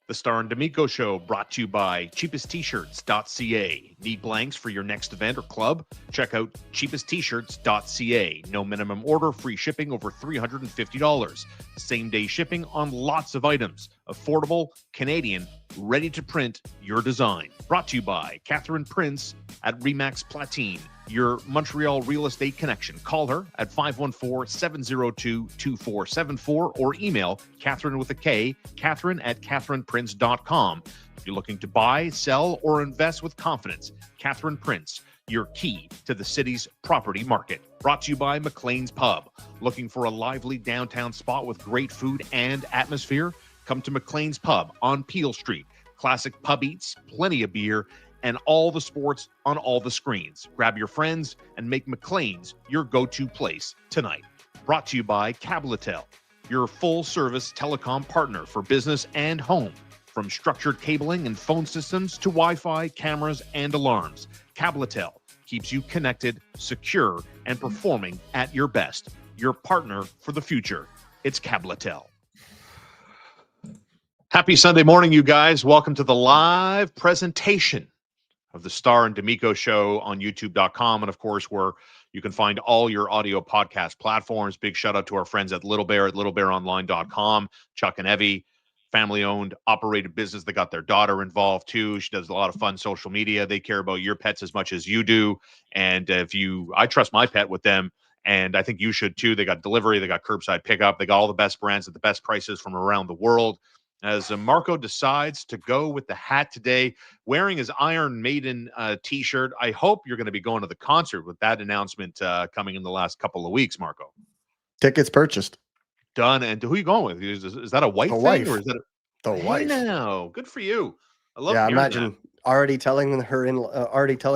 The Starr and D'Amico Show, brought to you by cheapesttshirts.ca. Need blanks for your next event or club? Check out cheapesttshirts.ca. No minimum order, free shipping over $350. Same-day shipping on lots of items. Affordable, Canadian, ready to print your design. Brought to you by Catherine Prince at Remax Platine, your Montreal real estate connection. Call her at 514-702-2474 or email Catherine with a K, Catherine at catherineprince.com. If you're looking to buy, sell, or invest with confidence, Catherine Prince, your key to the city's property market. Brought to you by McLean's Pub. Looking for a lively downtown spot with great food and atmosphere? Come to McLean's Pub on Peel Street. Classic pub eats, plenty of beer, and all the sports on all the screens. Grab your friends and make McLean's your go-to place tonight. Brought to you by Cabletel, your full-service telecom partner for business and home. From structured cabling and phone systems to Wi-Fi, cameras, and alarms, Cabletel keeps you connected, secure, and performing at your best. Your partner for the future. It's Cabletel. Happy Sunday morning, you guys. Welcome to the live presentation of the Starr and D'Amico Show on YouTube.com. And, of course, where you can find all your audio podcast platforms. Big shout out to our friends at Little Bear at littlebearonline.com. Chuck and Evie, family-owned, operated business. They got their daughter involved, too. She does a lot of fun social media. They care about your pets as much as you do. And I trust my pet with them. And I think you should, too. They got delivery. They got curbside pickup. They got all the best brands at the best prices from around the world. As Marco decides to go with the hat today, wearing his Iron Maiden T-shirt. I hope you're going to be going to the concert with that announcement coming in the last couple of weeks, Marco. Tickets purchased. Done. And who are you going with? Is that a white thing? Wife. Or is that the wife? No, good for you. I love Yeah, hearing imagine that. already telling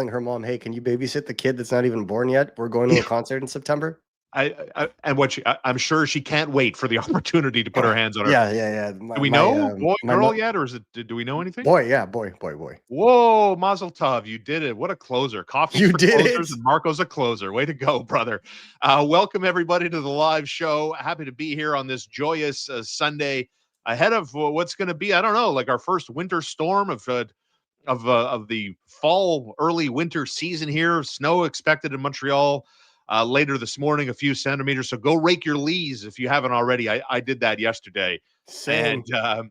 her mom, "Hey, can you babysit the kid that's not even born yet? We're going to a concert in September." I'm sure she can't wait for the opportunity to put her hands on her. Yeah. Do we know boy, girl yet, or is it? Do we know anything? Boy, boy. Whoa, Mazel Tov, you did it! What a closer! Coffee for did closers, it. and Marco's a closer. Way to go, brother! Welcome everybody to the live show. Happy to be here on this joyous Sunday ahead of what's going to be, I don't know, like our first winter storm of the fall, early winter season here. Snow expected in Montreal. Later this morning, a few centimeters. So go rake your leaves if you haven't already. I did that yesterday. Same. And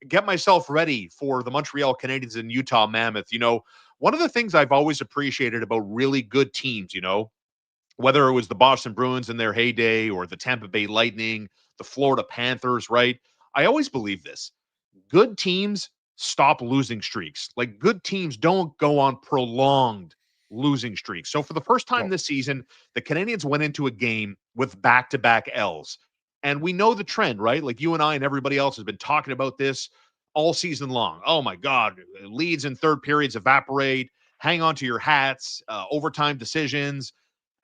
get myself ready for the Montreal Canadiens and Utah Mammoth. You know, one of the things I've always appreciated about really good teams, you know, whether it was the Boston Bruins in their heyday or the Tampa Bay Lightning, the Florida Panthers, right? I always believe this. Good teams stop losing streaks. Like, good teams don't go on prolonged losing streaks. So for the first time this season, the Canadiens went into a game with back-to-back L's. And we know the trend, right? Like, you and I and everybody else has been talking about this all season long. Oh my God, leads in third periods evaporate, hang on to your hats, overtime decisions.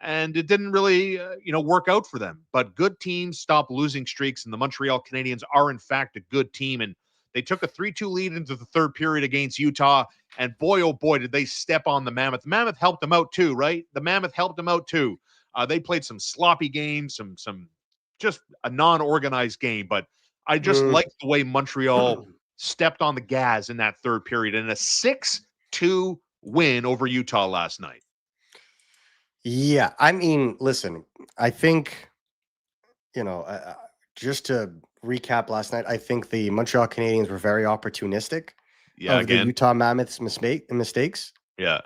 And it didn't really, work out for them. But good teams stop losing streaks, and the Montreal Canadiens are, in fact, a good team. And they took a 3-2 lead into the third period against Utah, and boy, oh boy, did they step on the Mammoth. The Mammoth helped them out too, right? The Mammoth helped them out too. They played some sloppy games, some just a non-organized game, but I just liked the way Montreal stepped on the gas in that third period in a 6-2 win over Utah last night. Yeah, I mean, listen, I think, just to recap last night, I think the Montreal Canadiens were very opportunistic of the Utah Mammoth's mistakes. Yeah.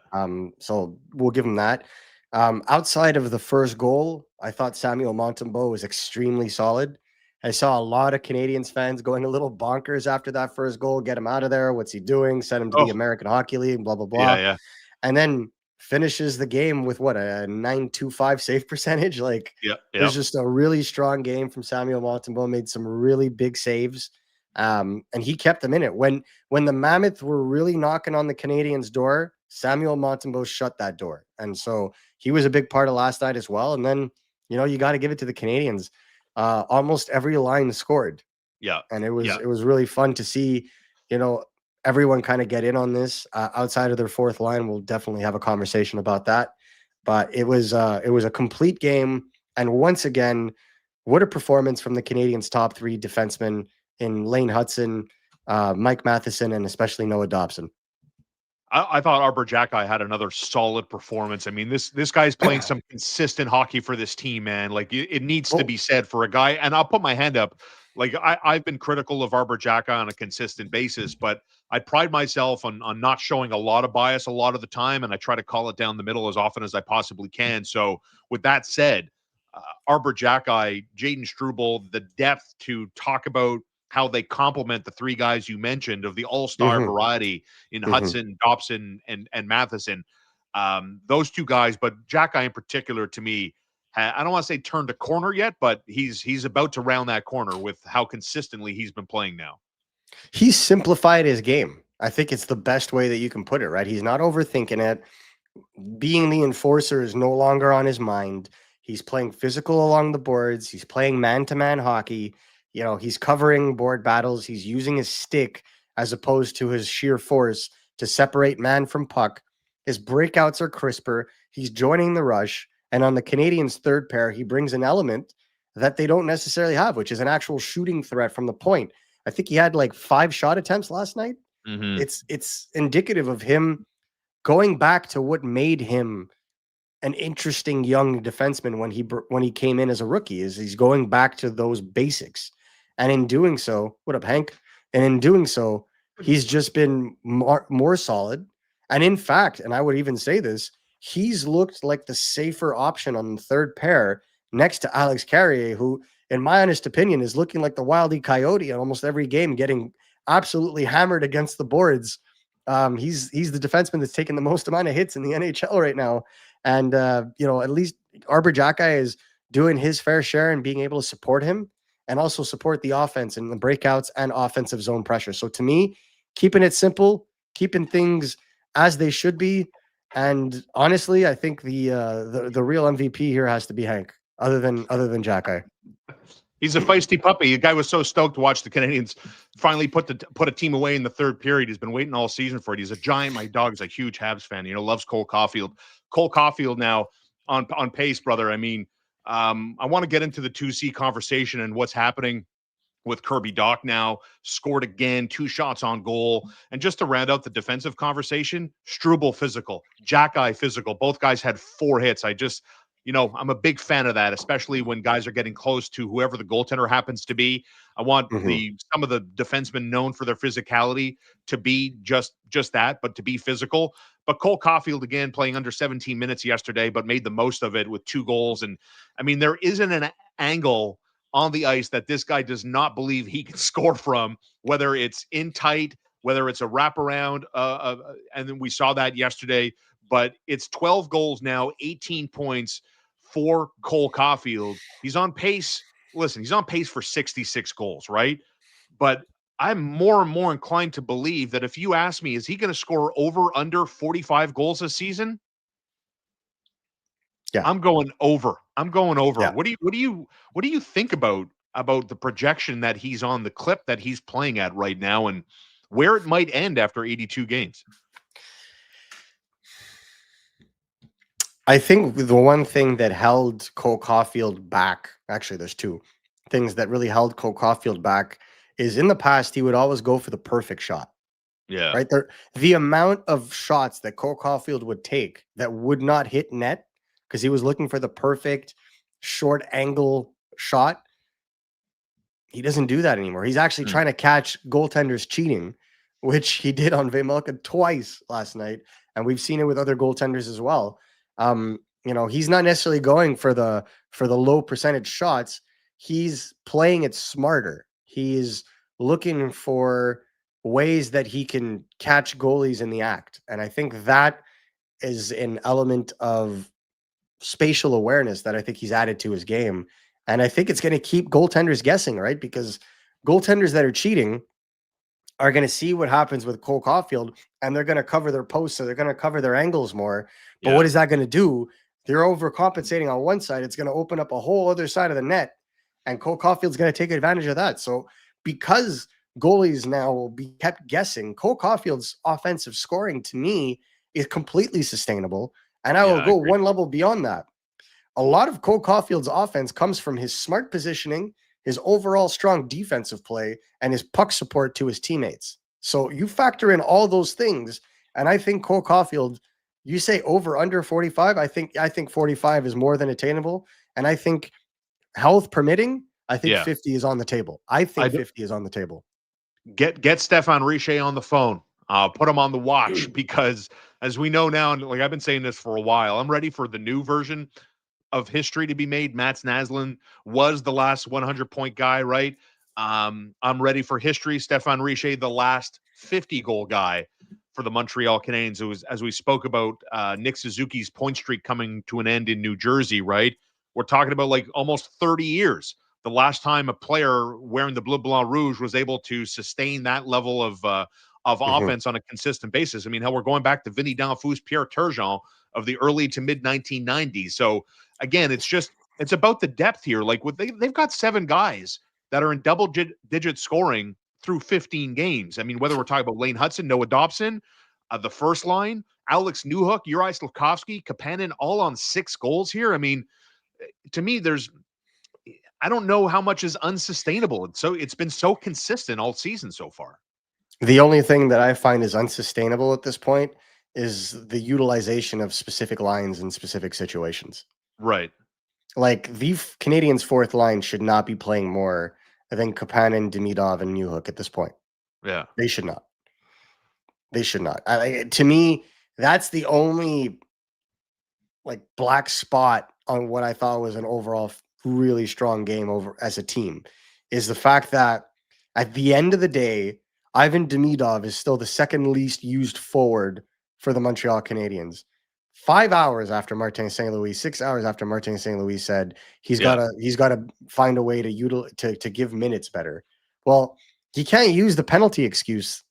So we'll give them that. Outside of the first goal, I thought Samuel Montembeault was extremely solid. I saw a lot of Canadiens fans going a little bonkers after that first goal. Get him out of there. What's he doing? Send him to the American Hockey League, blah, blah, blah. Yeah. And then finishes the game with what, a 9.25 save percentage. Like, it was just a really strong game from Samuel Montembeault. Made some really big saves, and he kept them in it. When the Mammoth were really knocking on the Canadiens' door, Samuel Montembeault shut that door, and so he was a big part of last night as well. And then, you got to give it to the Canadiens. Almost every line scored. Yeah, and it was really fun to see. Everyone kind of get in on this. Outside of their fourth line, we'll definitely have a conversation about that. But it was a complete game, and once again, what a performance from the Canadiens' top three defensemen in Lane Hudson, Mike Matheson and especially Noah Dobson. I thought Arbor Jacki had another solid performance. I mean, this guy's playing some consistent hockey for this team, man. Like it needs to be said for a guy. And I'll put my hand up. Like I've been critical of Arbor Jacki on a consistent basis, but I pride myself on not showing a lot of bias a lot of the time, and I try to call it down the middle as often as I possibly can. So with that said, Arbor Jacki, Jaden Struble, the depth to talk about how they complement the three guys you mentioned of the all-star variety in Hudson, Dobson, and Matheson. Those two guys, but Jacki in particular, to me, I don't want to say turned a corner yet, but he's about to round that corner with how consistently he's been playing now. He's simplified his game. I think it's the best way that you can put it, right? He's not overthinking it. Being the enforcer is no longer on his mind. He's playing physical along the boards. He's playing man-to-man hockey. You know, he's covering board battles. He's using his stick as opposed to his sheer force to separate man from puck. His breakouts are crisper. He's joining the rush. And on the Canadiens' third pair, he brings an element that they don't necessarily have, which is an actual shooting threat from the point. I think he had like 5 shot attempts last night. It's indicative of him going back to what made him an interesting young defenseman when he came in as a rookie. Is he's going back to those basics. And in doing so, what up, Hank? And in doing so, he's just been more solid. And in fact, and I would even say this, he's looked like the safer option on the third pair next to Alex Carrier, who, in my honest opinion, is looking like the Wildy Coyote on almost every game, getting absolutely hammered against the boards. He's the defenseman that's taking the most amount of hits in the NHL right now. And, at least Arbor Jacki is doing his fair share and being able to support him and also support the offense and the breakouts and offensive zone pressure. So to me, keeping it simple, keeping things as they should be. And honestly, I think the real MVP here has to be Hank, other than Jacki. He's a feisty puppy. The guy was so stoked to watch the Canadiens finally put a team away in the third period. He's been waiting all season for it. He's a giant. My dog's a huge Habs fan. Loves Cole Caufield. Cole Caufield now on pace, brother. I mean, I want to get into the 2C conversation and what's happening with Kirby Dach now. Scored again, 2 shots on goal. And just to round out the defensive conversation, Struble physical, Jacki physical. Both guys had 4 hits. I'm a big fan of that, especially when guys are getting close to whoever the goaltender happens to be. I want some of the defensemen known for their physicality to be just that, but to be physical. But Cole Caufield, again, playing under 17 minutes yesterday, but made the most of it with 2 goals. And, I mean, there isn't an angle on the ice that this guy does not believe he can score from, whether it's in tight, whether it's a wraparound. And then we saw that yesterday. But it's 12 goals now, 18 points for Cole Caufield. He's on pace. Listen, he's on pace for 66 goals, right? But I'm more and more inclined to believe that if you ask me, is he going to score under 45 goals a season? Yeah. I'm going over. Yeah. What do you think about the projection that he's on, the clip that he's playing at right now, and where it might end after 82 games? I think the one thing that held Cole Caufield back, actually there's 2 things that really held Cole Caufield back, is in the past he would always go for the perfect shot. Yeah. Right there. The amount of shots that Cole Caufield would take that would not hit net because he was looking for the perfect short angle shot. He doesn't do that anymore. He's actually trying to catch goaltenders cheating, which he did on Vejmelka twice last night. And we've seen it with other goaltenders as well. He's not necessarily going for the low percentage shots. He's playing it smarter. He's looking for ways that he can catch goalies in the act. And I think that is an element of spatial awareness that I think he's added to his game. And I think it's going to keep goaltenders guessing, right? Because goaltenders that are cheating are going to see what happens with Cole Caufield, and they're going to cover their posts, so they're going to cover their angles more. But what is that going to do? They're overcompensating on one side. It's going to open up a whole other side of the net, and Cole Caufield's going to take advantage of that. So because goalies now will be kept guessing, Cole Caufield's offensive scoring, to me, is completely sustainable. And I will go one level beyond that. A lot of Cole Caufield's offense comes from his smart positioning, his overall strong defensive play, and his puck support to his teammates. So you factor in all those things, and I think Cole Caufield, you say over under 45, I think 45 is more than attainable, and I think health permitting, I think 50 is on the table. I think 50 is on the table. Get Stefan Richer on the phone. Put him on the watch, because as we know now, and like I've been saying this for a while, I'm ready for the new version of history to be made. Mats Naslund was the last 100-point guy, right? I'm ready for history. Stefan Richer, the last 50-goal guy for the Montreal Canadiens. It was, as we spoke about, Nick Suzuki's point streak coming to an end in New Jersey, right? We're talking about like almost 30 years. The last time a player wearing the bleu blanc rouge was able to sustain that level of offense on a consistent basis. I mean, hell, we're going back to Vinny Danfus, Pierre Turgeon of the early to mid 1990s. So again, it's about the depth here. Like they've got 7 guys that are in double-digit scoring through 15 games. I mean, whether we're talking about Lane Hudson, Noah Dobson, the first line, Alex Newhook, Juraj Slafkovsky, Kapanen, all on 6 goals here. I mean, to me, I don't know how much is unsustainable. It's been so consistent all season so far. The only thing that I find is unsustainable at this point is the utilization of specific lines in specific situations. Right. Like the Canadiens' fourth line should not be playing more than Kapanen, Demidov, and Newhook at this point. Yeah. They should not. They should not. To me, that's the only like black spot on what I thought was an overall really strong game over as a team, is the fact that at the end of the day, Ivan Demidov is still the second least used forward for the Montreal Canadiens. 5 hours after Martin St. Louis, 6 hours after Martin St. Louis said he's got to find a way to give minutes better. Well, he can't use the penalty excuse.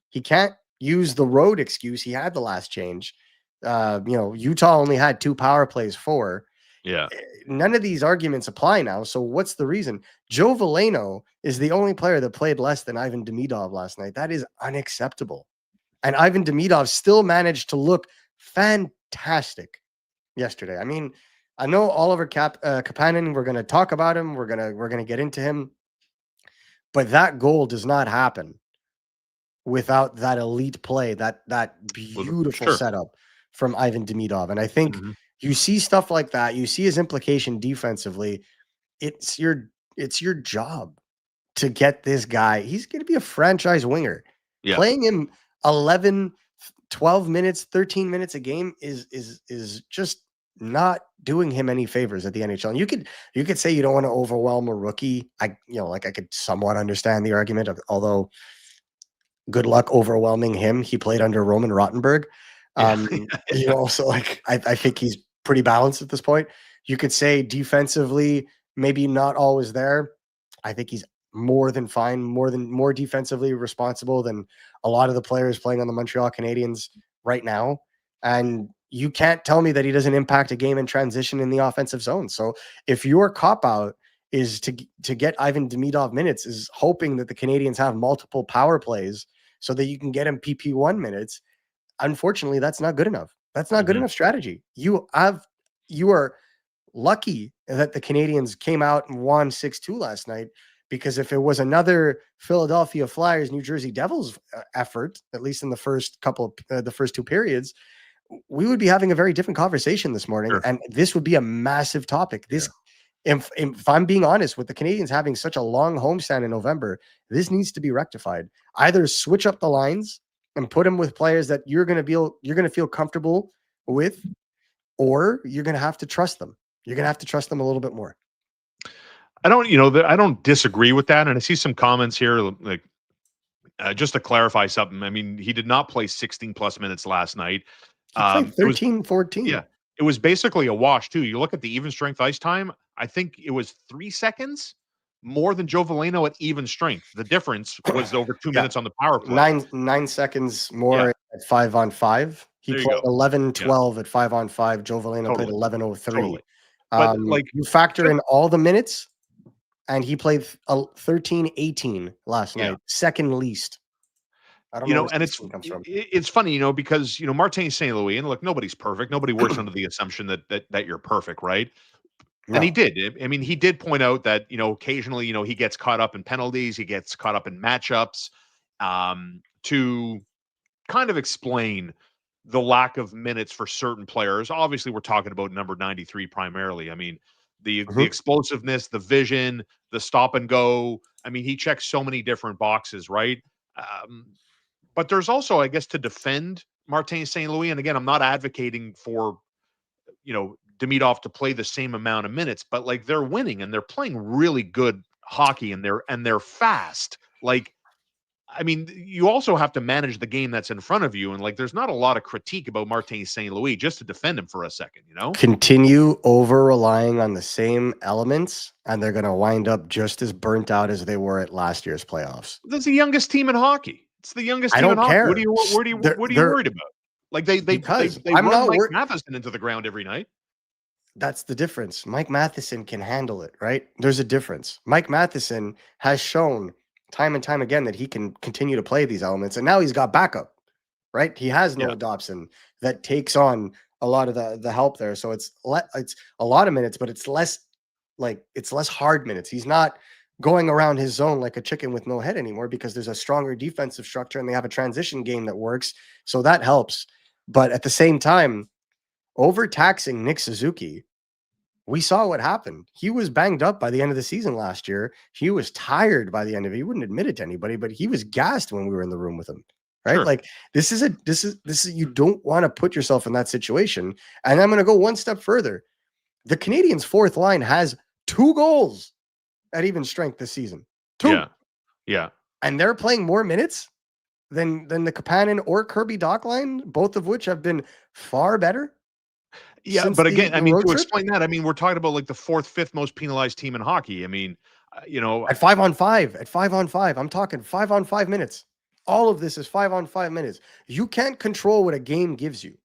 He can't use the road excuse. He had the last change. Utah only had 2 power plays, 4. Yeah. None of these arguments apply now. So what's the reason? Joe Veleno is the only player that played less than Ivan Demidov last night. That is unacceptable. And Ivan Demidov still managed to look fantastic yesterday. I mean, I know Oliver Kapanen, we're going to talk about him. We're going to get into him. But that goal does not happen without that elite play, that beautiful setup from Ivan Demidov. And I think you see stuff like that. You see his implication defensively. It's your job to get this guy. He's going to be a franchise winger. Yeah. Playing him 11, 12 minutes, 13 minutes a game is just not doing him any favors at the NHL. And you could say you don't want to overwhelm a rookie. I could somewhat understand the argument of, although good luck overwhelming him. He played under Roman Rottenberg. So I think he's pretty balanced at this point. You could say defensively, maybe not always there. I think he's more than fine, more defensively responsible than a lot of the players playing on the Montreal Canadiens right now. And you can't tell me that he doesn't impact a game in transition in the offensive zone. So if your cop-out is to get Ivan Demidov minutes, is hoping that the Canadiens have multiple power plays so that you can get him PP1 minutes, unfortunately, that's not good enough. That's not good enough strategy. You are lucky that the Canadiens came out and won 6-2 last night, because if it was another Philadelphia Flyers, New Jersey Devils effort, at least in the first 2 periods, we would be having a very different conversation this morning. Sure. And this would be a massive topic. If I'm being honest, with the Canadiens having such a long homestand in November, this needs to be rectified. Either switch up the lines and put them with players that you're going to feel comfortable with, or you're going to have to trust them. You're going to have to trust them a little bit more. I don't disagree with that. And I see some comments here, like, just to clarify something. I mean, he did not play 16 plus minutes last night. He played 13, 14. Yeah. It was basically a wash too. You look at the even strength ice time, I think it was 3 seconds more than Joe Veleno at even strength. The difference was over 2 minutes on the power play. 9 seconds more at 5-on-5. He played 11-12 at 5-on-5. Joe Veleno played 11-03. Totally. But you factor in all the minutes, and he played 13-18 last night, second least. I don't know, and it's funny, because Martin St. Louis, and look, nobody's perfect. Nobody works under the assumption that you're perfect, right? And he did. I mean, he did point out that, occasionally, he gets caught up in penalties, he gets caught up in matchups, to kind of explain the lack of minutes for certain players. Obviously, we're talking about number 93 primarily. I mean, the explosiveness, the vision, the stop and go. I mean, he checks so many different boxes, right? But there's also, I guess, to defend Martin St. Louis. And again, I'm not advocating for, Demidov to play the same amount of minutes, but like they're winning and they're playing really good hockey and they're fast. Like, I mean, you also have to manage the game that's in front of you. And like, there's not a lot of critique about Martin St. Louis, just to defend him for a second, Continue over relying on the same elements, and they're going to wind up just as burnt out as they were at last year's playoffs. That's the youngest team in hockey. It's the youngest team in hockey. Care. What are you worried about? Like they run Mike Matheson into the ground every night. That's the difference. Mike Matheson can handle it, right? There's a difference. Mike Matheson has shown time and time again that he can continue to play these elements, and now he's got backup, right? He has Noah Dobson that takes on a lot of the help there. So it's a lot of minutes, but it's less hard minutes. He's not going around his zone like a chicken with no head anymore because there's a stronger defensive structure and they have a transition game that works. So that helps. But at the same time, overtaxing Nick Suzuki, we saw what happened. He was banged up by the end of the season last year. He was tired by the end of it. He wouldn't admit it to anybody, but he was gassed when we were in the room with him. Right? Sure. Like this is you don't want to put yourself in that situation. And I'm going to go one step further. The Canadiens' fourth line has 2 goals at even strength this season. 2. Yeah. And they're playing more minutes than the Kapanen or Kirby Dach line, both of which have been far better. Yeah, but again, I mean, to explain that, I mean, we're talking about like the 4th, 5th most penalized team in hockey. I mean, at 5-on-5, I'm talking 5-on-5 minutes. All of this is 5-on-5 minutes. You can't control what a game gives you,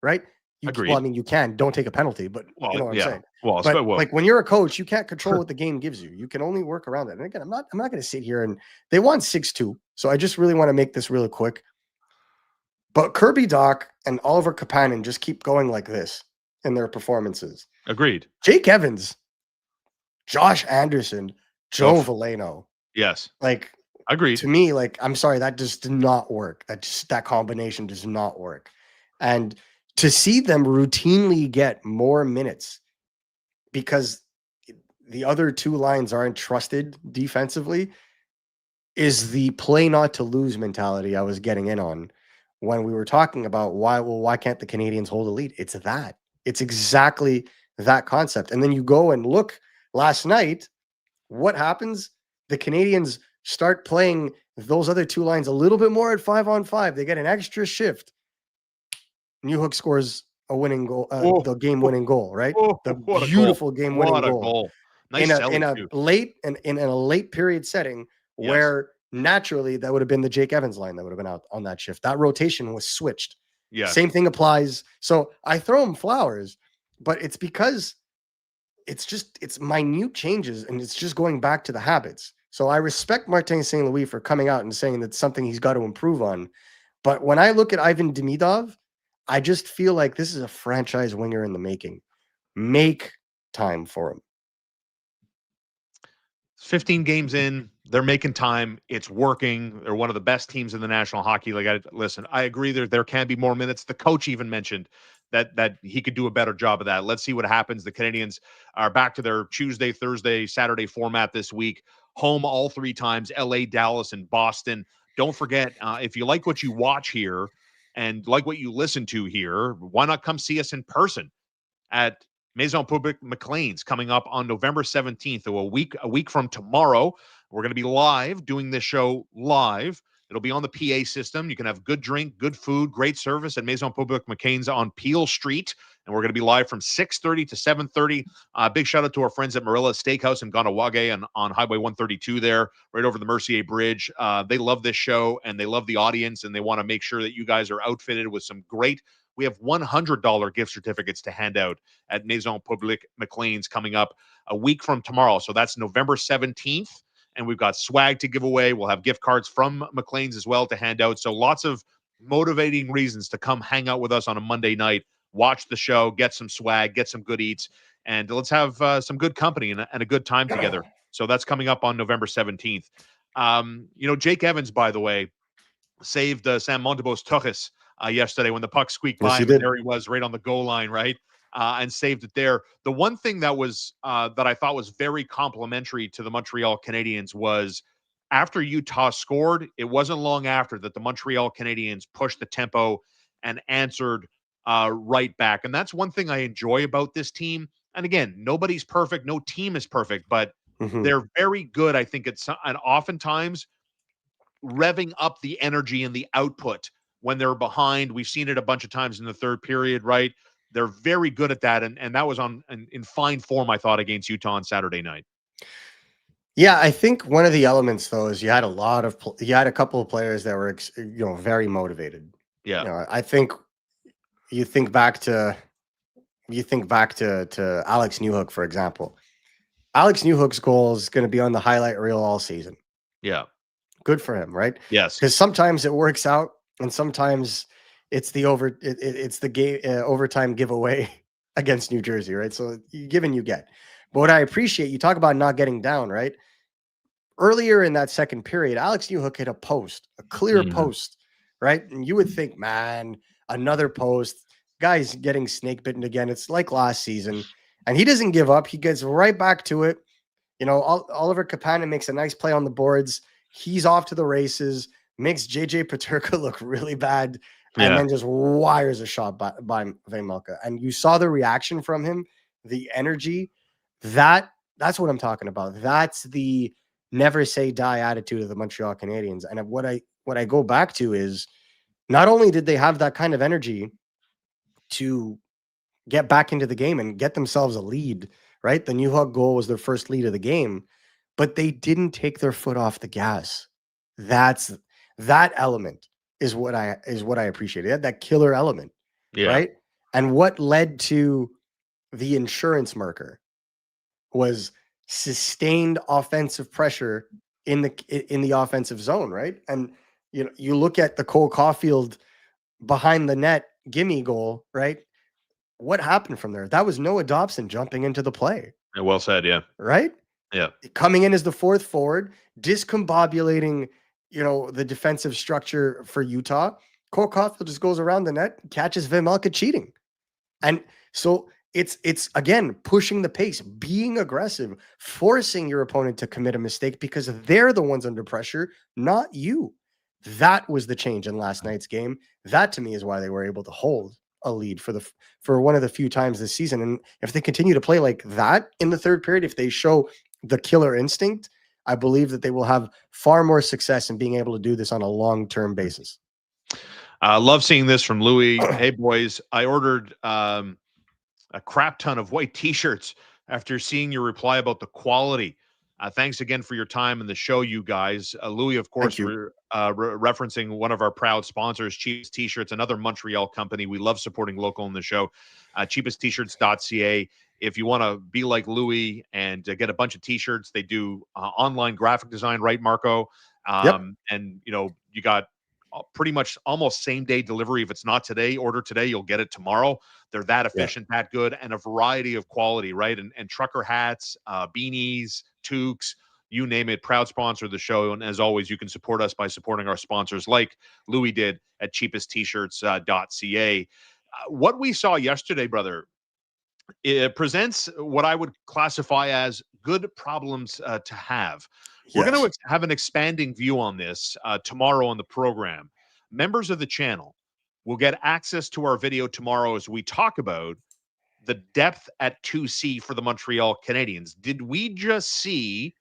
right? Agreed. Well, I mean, you can. Don't take a penalty, but you know what I'm saying. Well, but like when you're a coach, you can't control what the game gives you. You can only work around that. And again, I'm not going to sit here and they won 6-2. So I just really want to make this really quick. But Kirby Dach and Oliver Kapanen just keep going like this in their performances. Agreed. Jake Evans, Josh Anderson, Joe Veleno. Yes. Like, agreed. To me, like, I'm sorry, that just did not work. That combination does not work. And to see them routinely get more minutes because the other 2 lines aren't trusted defensively is the play not to lose mentality I was getting in on when we were talking about why can't the Canadiens hold a lead? It's that. It's exactly that concept. And then you go and look last night, what happens? The Canadiens start playing those other 2 lines a little bit more at 5-on-5. They get an extra shift. Newhook scores a winning goal, the game-winning goal, right? The beautiful game-winning goal. Nice in a late period setting where naturally that would have been the Jake Evans line that would have been out on that shift. That rotation was switched. Yeah. Same thing applies. So I throw him flowers, but it's because it's minute changes and it's just going back to the habits. So I respect Martin St. Louis for coming out and saying that's something he's got to improve on. But when I look at Ivan Demidov, I just feel like this is a franchise winger in the making. Make time for him. 15 games in, they're making time. It's working. They're one of the best teams in the National Hockey League. Listen, I agree there can be more minutes. The coach even mentioned that he could do a better job of that. Let's see what happens. The Canadiens are back to their Tuesday, Thursday, Saturday format this week. Home all 3 times, LA, Dallas, and Boston. Don't forget, if you like what you watch here and like what you listen to here, why not come see us in person at Maison Publique McLean's coming up on November 17th, so a week from tomorrow. We're going to be live, doing this show live. It'll be on the PA system. You can have good drink, good food, great service at Maison Publique McLean's on Peel Street. And we're going to be live from 6:30 to 7:30. Big shout out to our friends at Marilla Steakhouse in Ganawage and on Highway 132 there, right over the Mercier Bridge. They love this show and they love the audience and they want to make sure that you guys are outfitted with some great. We have $100 gift certificates to hand out at Maison Publique McLean's coming up a week from tomorrow. So that's November 17th. And we've got swag to give away. We'll have gift cards from McLean's as well to hand out. So lots of motivating reasons to come hang out with us on a Monday night, watch the show, get some swag, get some good eats, and let's have some good company and a good time together. So that's coming up on November 17th. Jake Evans, by the way, saved Sam Montembeault's Tuchus yesterday when the puck squeaked by him, and there he was right on the goal line, right? And saved it there. The one thing that was that I thought was very complimentary to the Montreal Canadiens was after Utah scored, it wasn't long after that the Montreal Canadiens pushed the tempo and answered right back. And that's one thing I enjoy about this team. And again, nobody's perfect. No team is perfect, but they're very good. I think and oftentimes revving up the energy and the output when they're behind. We've seen it a bunch of times in the third period, right? They're very good at that. And that was in fine form, I thought, against Utah on Saturday night. Yeah, I think one of the elements, though, is you had a couple of players that were, very motivated. Yeah. I think you think back to Alex Newhook, for example. Alex Newhook's goal is going to be on the highlight reel all season. Yeah. Good for him, right? Yes. Because sometimes it works out, and sometimes it's the game overtime giveaway against New Jersey, right? So you give and you get. But what I appreciate, you talk about not getting down, right? Earlier in that second period, Alex Newhook hit a clear post, right? And you would think, man, another post. Guy's getting snake bitten again. It's like last season. And he doesn't give up. He gets right back to it. Oliver Kapanen makes a nice play on the boards. He's off to the races, makes JJ Peterka look really bad, and then just wires a shot by Vejmelka. And you saw the reaction from him, the energy. That's what I'm talking about. That's the never say die attitude of the Montreal Canadiens. And what I go back to is not only did they have that kind of energy to get back into the game and get themselves a lead, right? The Newhook goal was their first lead of the game, but they didn't take their foot off the gas. That element is what I appreciated. That killer element, right? And what led to the insurance marker was sustained offensive pressure in the offensive zone, right? And you look at the Cole Caufield behind the net gimme goal, right? What happened from there? That was Noah Dobson jumping into the play. Well said, yeah. Right? Yeah. Coming in as the fourth forward, discombobulating, the defensive structure for Utah. Cole Caufield just goes around the net, catches Vejmelka cheating. And so it's again pushing the pace, being aggressive, forcing your opponent to commit a mistake because they're the ones under pressure, not you. That was the change in last night's game. That to me is why they were able to hold a lead for one of the few times this season. And if they continue to play like that in the third period, if they show the killer instinct, I believe that they will have far more success in being able to do this on a long-term basis. Love seeing this from Louis. Hey boys, I ordered a crap ton of white t-shirts after seeing your reply about the quality. Thanks again for your time and the show, you guys. Louis, of course, referencing one of our proud sponsors, Cheapest T-Shirts, another Montreal company. We love supporting local in the show. Cheapesttshirts.ca. If you want to be like Louis and get a bunch of T-shirts, they do online graphic design, right, Marco? And, you got pretty much almost same-day delivery. If it's not today, order today, you'll get it tomorrow. They're that efficient, that good, and a variety of quality, right? And trucker hats, beanies, toques, you name it. Proud sponsor of the show. And as always, you can support us by supporting our sponsors like Louis did at cheapesttshirts.ca. What we saw yesterday, brother, it presents what I would classify as good problems to have. We're going to have an expanding view on this tomorrow on the program. Members of the channel will get access to our video tomorrow as we talk about the depth at 2C for the Montreal Canadiens. Did we just see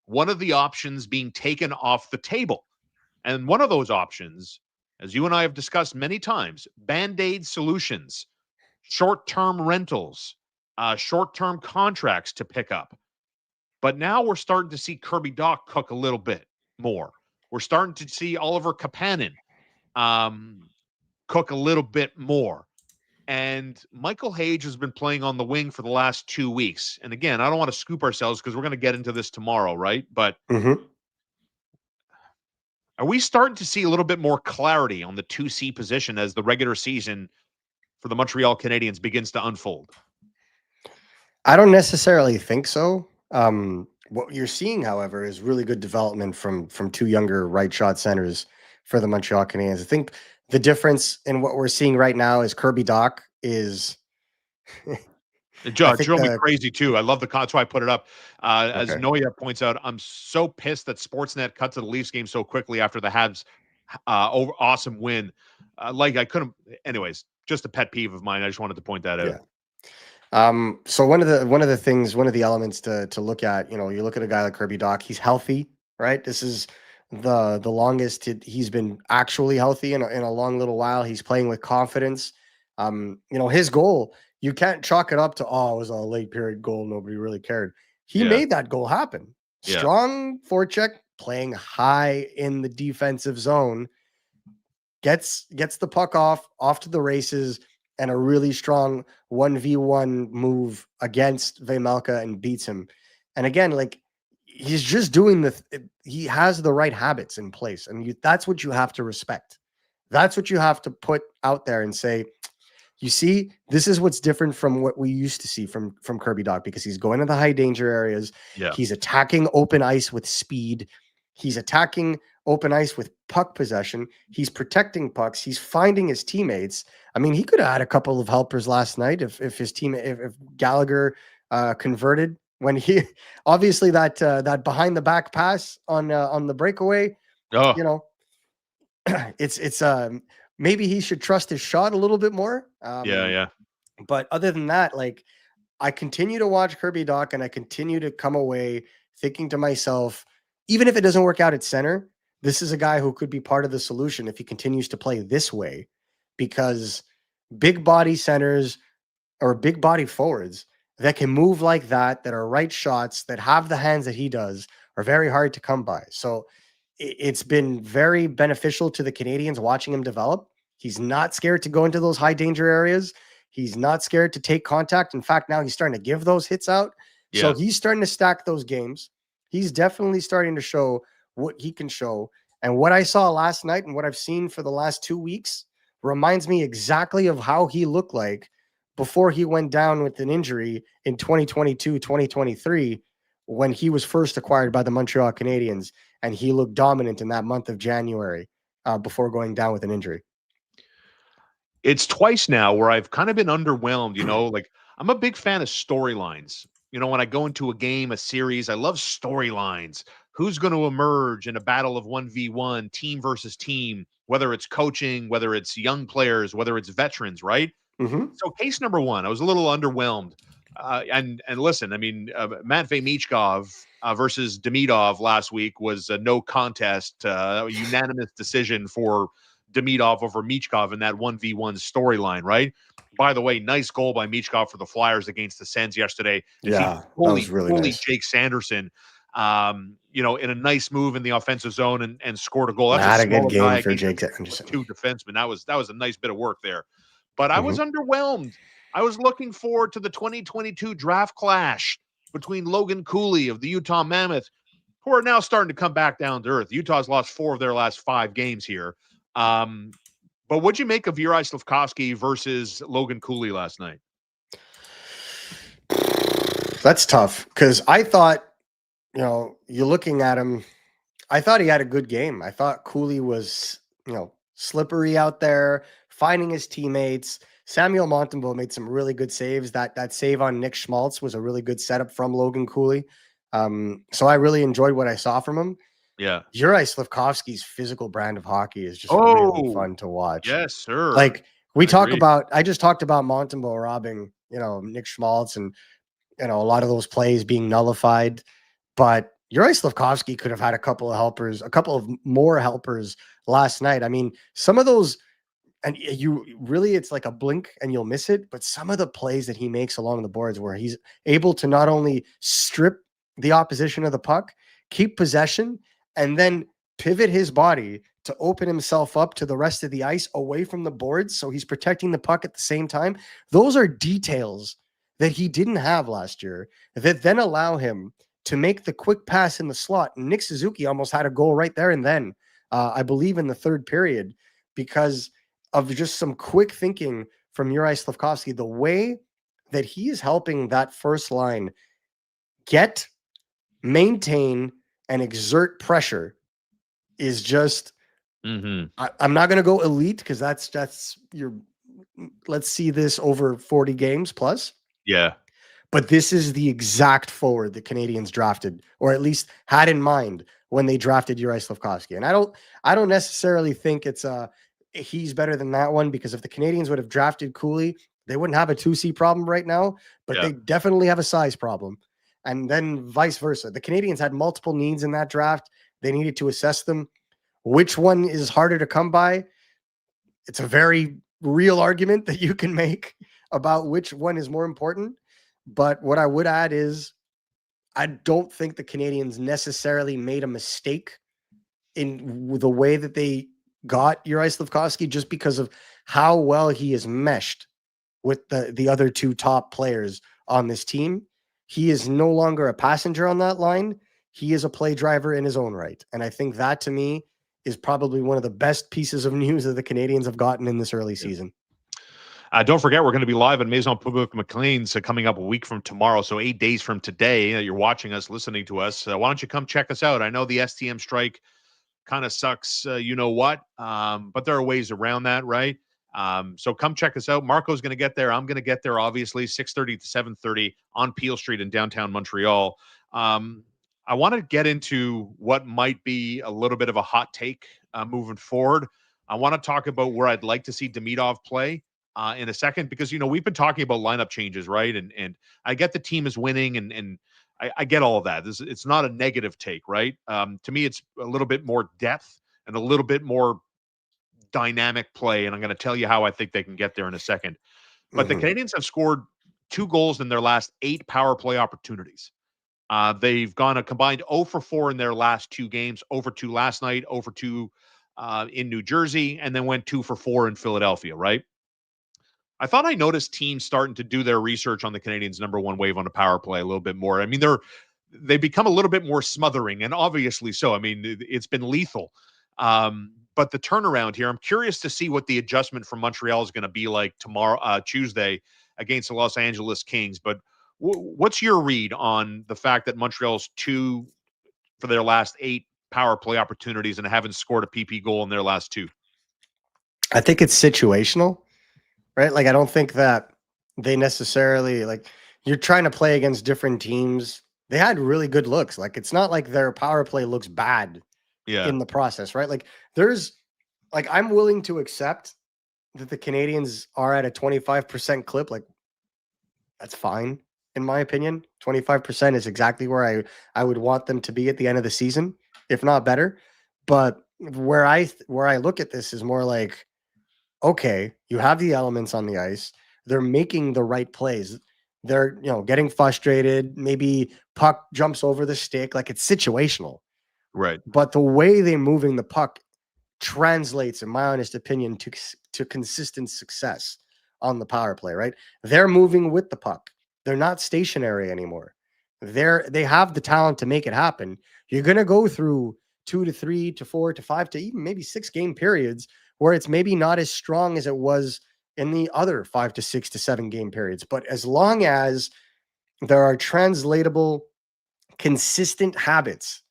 one of the options being taken off the table? And one of those options, as you and I have discussed many times, Band-Aid solutions, short-term rentals, short-term contracts to pick up. But now we're starting to see Kirby Dach cook a little bit more. We're starting to see Oliver Kapanen cook a little bit more. And Michael Hage has been playing on the wing for the last 2 weeks. And again, I don't want to scoop ourselves because we're going to get into this tomorrow, right? But are we starting to see a little bit more clarity on the 2C position as the regular season for the Montreal Canadiens begins to unfold? I don't necessarily think so. What you're seeing, however, is really good development from two younger right shot centers for the Montreal Canadiens. I think the difference in what we're seeing right now is Kirby Dach is. It I think drove me crazy too. I love that's why I put it up. As okay. Noya points out, I'm so pissed that Sportsnet cut to the Leafs game so quickly after the Habs awesome win. Like I couldn't. Anyways, just a pet peeve of mine. I just wanted to point that out. Yeah. So one of the elements to look at, you look at a guy like Kirby Dach, he's healthy, right? This is the longest he's been actually healthy in a long little while. He's playing with confidence. His goal, you can't chalk it up to, oh, it was a late period goal. Nobody really cared. He made that goal happen. Yeah. Strong forecheck, playing high in the defensive zone, gets the puck off to the races, and a really strong 1v1 move against Vejmelka and beats him. And again, like, he's just doing he has the right habits in place, and that's what you have to respect. That's what you have to put out there and say, you see, this is what's different from what we used to see from Kirby Dach, because he's going to the high danger areas. Yeah. He's attacking open ice with speed. He's attacking open ice with puck possession. He's protecting pucks. He's finding his teammates. I mean, he could have had a couple of helpers last night if his team, if Gallagher converted when he obviously that behind the back pass on the breakaway. Oh. It's maybe he should trust his shot a little bit more. Yeah. But other than that, like, I continue to watch Kirby Dach, and I continue to come away thinking to myself, even if it doesn't work out at center, this is a guy who could be part of the solution if he continues to play this way, because big body centers or big body forwards that can move like that are right shots, that have the hands that he does, are very hard to come by. So it's been very beneficial to the Canadiens watching him develop. He's not scared to go into those high danger areas. He's not scared to take contact. In fact, now he's starting to give those hits out. Yeah. So he's starting to stack those games. He's definitely starting to show what he can show. And what I saw last night and what I've seen for the last 2 weeks reminds me exactly of how he looked like before he went down with an injury in 2022, 2023, when he was first acquired by the Montreal Canadiens. And he looked dominant in that month of January before going down with an injury. It's twice now where I've kind of been underwhelmed, like, I'm a big fan of storylines. When I go into a game, a series, I love storylines. Who's going to emerge in a battle of 1v1, team versus team, whether it's coaching, whether it's young players, whether it's veterans, right? Mm-hmm. So case number one, I was a little underwhelmed. And listen, I mean, Matvei Michkov versus Demidov last week was a no contest, unanimous decision for Demidov over Michkov in that 1v1 storyline, right? By the way, nice goal by Michkov for the Flyers against the Sens yesterday. Yeah, that was really nice. Jake Sanderson, in a nice move in the offensive zone and scored a goal. That's a good game for Jake Sanderson. Two defensemen. That was a nice bit of work there. But I was underwhelmed. I was looking forward to the 2022 draft clash between Logan Cooley of the Utah Mammoth, who are now starting to come back down to earth. Utah's lost 4 of their last 5 games here. But what'd you make of Yuri Kovalev versus Logan Cooley last night? That's tough, because I thought, you're looking at him, I thought he had a good game. I thought Cooley was, slippery out there, finding his teammates. Samuel Montembeault made some really good saves. That save on Nick Schmaltz was a really good setup from Logan Cooley. So I really enjoyed what I saw from him. Yeah. Yuri Slafkovsky's physical brand of hocky is just really fun to watch. Yes, sir. Like, I just talked about Montembeault robbing, Nick Schmaltz and, a lot of those plays being nullified. But Yuri Slafkovsky could have had a couple of more helpers last night. I mean, some of those, and it's like a blink and you'll miss it, but some of the plays that he makes along the boards where he's able to not only strip the opposition of the puck, keep possession, and then pivot his body to open himself up to the rest of the ice away from the boards, so he's protecting the puck at the same time. Those are details that he didn't have last year that then allow him to make the quick pass in the slot. And Nick Suzuki almost had a goal right there and then, I believe in the third period, because of just some quick thinking from Yuri Slafkovsky. The way that he is helping that first line get, maintain, and exert pressure is just, I'm not going to go elite because that's your, let's see this over 40 games plus. Yeah. But this is the exact forward the Canadiens drafted, or at least had in mind when they drafted Yuri Kovalev. And I don't necessarily think it's he's better than that one, because if the Canadiens would have drafted Cooley, they wouldn't have a 2C problem right now, but they definitely have a size problem. And then vice versa. The Canadiens had multiple needs in that draft. They needed to assess them. Which one is harder to come by? It's a very real argument that you can make about which one is more important. But what I would add is I don't think the Canadiens necessarily made a mistake in the way that they got Yuri Kovalev, just because of how well he is meshed with the other two top players on this team. He is no longer a passenger on that line. He is a play driver in his own right. And I think that, to me, is probably one of the best pieces of news that the Canadiens have gotten in this early season. Don't forget, we're going to be live in Maison Publique McLean's coming up a week from tomorrow. So 8 days from today, you're watching us, listening to us. Why don't you come check us out? I know the STM strike kind of sucks, you know what, but there are ways around that, right? So come check us out. Marco's going to get there. I'm going to get there, obviously, 6:30 to 7:30 on Peel Street in downtown Montreal. I want to get into what might be a little bit of a hot take moving forward. I want to talk about where I'd like to see Demidov play in a second, because, you know, we've been talking about lineup changes, right? And I get the team is winning, and I get all of that. It's not a negative take, right? To me, it's a little bit more depth and a little bit more dynamic play, and I'm going to tell you how I think they can get there in a second. But the Canadiens have scored 2 goals in their last 8 power play opportunities. They've gone a combined 0 for 4 in their last 2 games, 0 for 2 last night, 0 for 2 in New Jersey, and then went 2 for 4 in Philadelphia, right? I thought I noticed teams starting to do their research on the Canadiens' number 1 wave on the power play a little bit more. I mean, they become a little bit more smothering, and obviously so. I mean, it's been lethal. But the turnaround here, I'm curious to see what the adjustment from Montreal is going to be like tomorrow, Tuesday, against the Los Angeles Kings. But what's your read on the fact that Montreal's 2 for their last 8 power play opportunities and haven't scored a PP goal in their last 2? I think it's situational, right? Like, I don't think that they necessarily, like, you're trying to play against different teams. They had really good looks. Like, it's not like their power play looks bad in the process, right? Like, I'm willing to accept that the Canadiens are at a 25% clip. Like, that's fine, in my opinion. 25% is exactly where I would want them to be at the end of the season, if not better. But where I look at this is more like, okay, you have the elements on the ice. They're making the right plays. They're, getting frustrated. Maybe puck jumps over the stick. Like, it's situational. Right. But the way they're moving the puck translates, in my honest opinion, to consistent success on the power play, right? They're moving with the puck. They're not stationary anymore. They have the talent to make it happen. You're going to go through 2 to 3 to 4 to 5 to even maybe 6 game periods where it's maybe not as strong as it was in the other 5 to 6 to 7 game periods. But as long as there are translatable, consistent habits,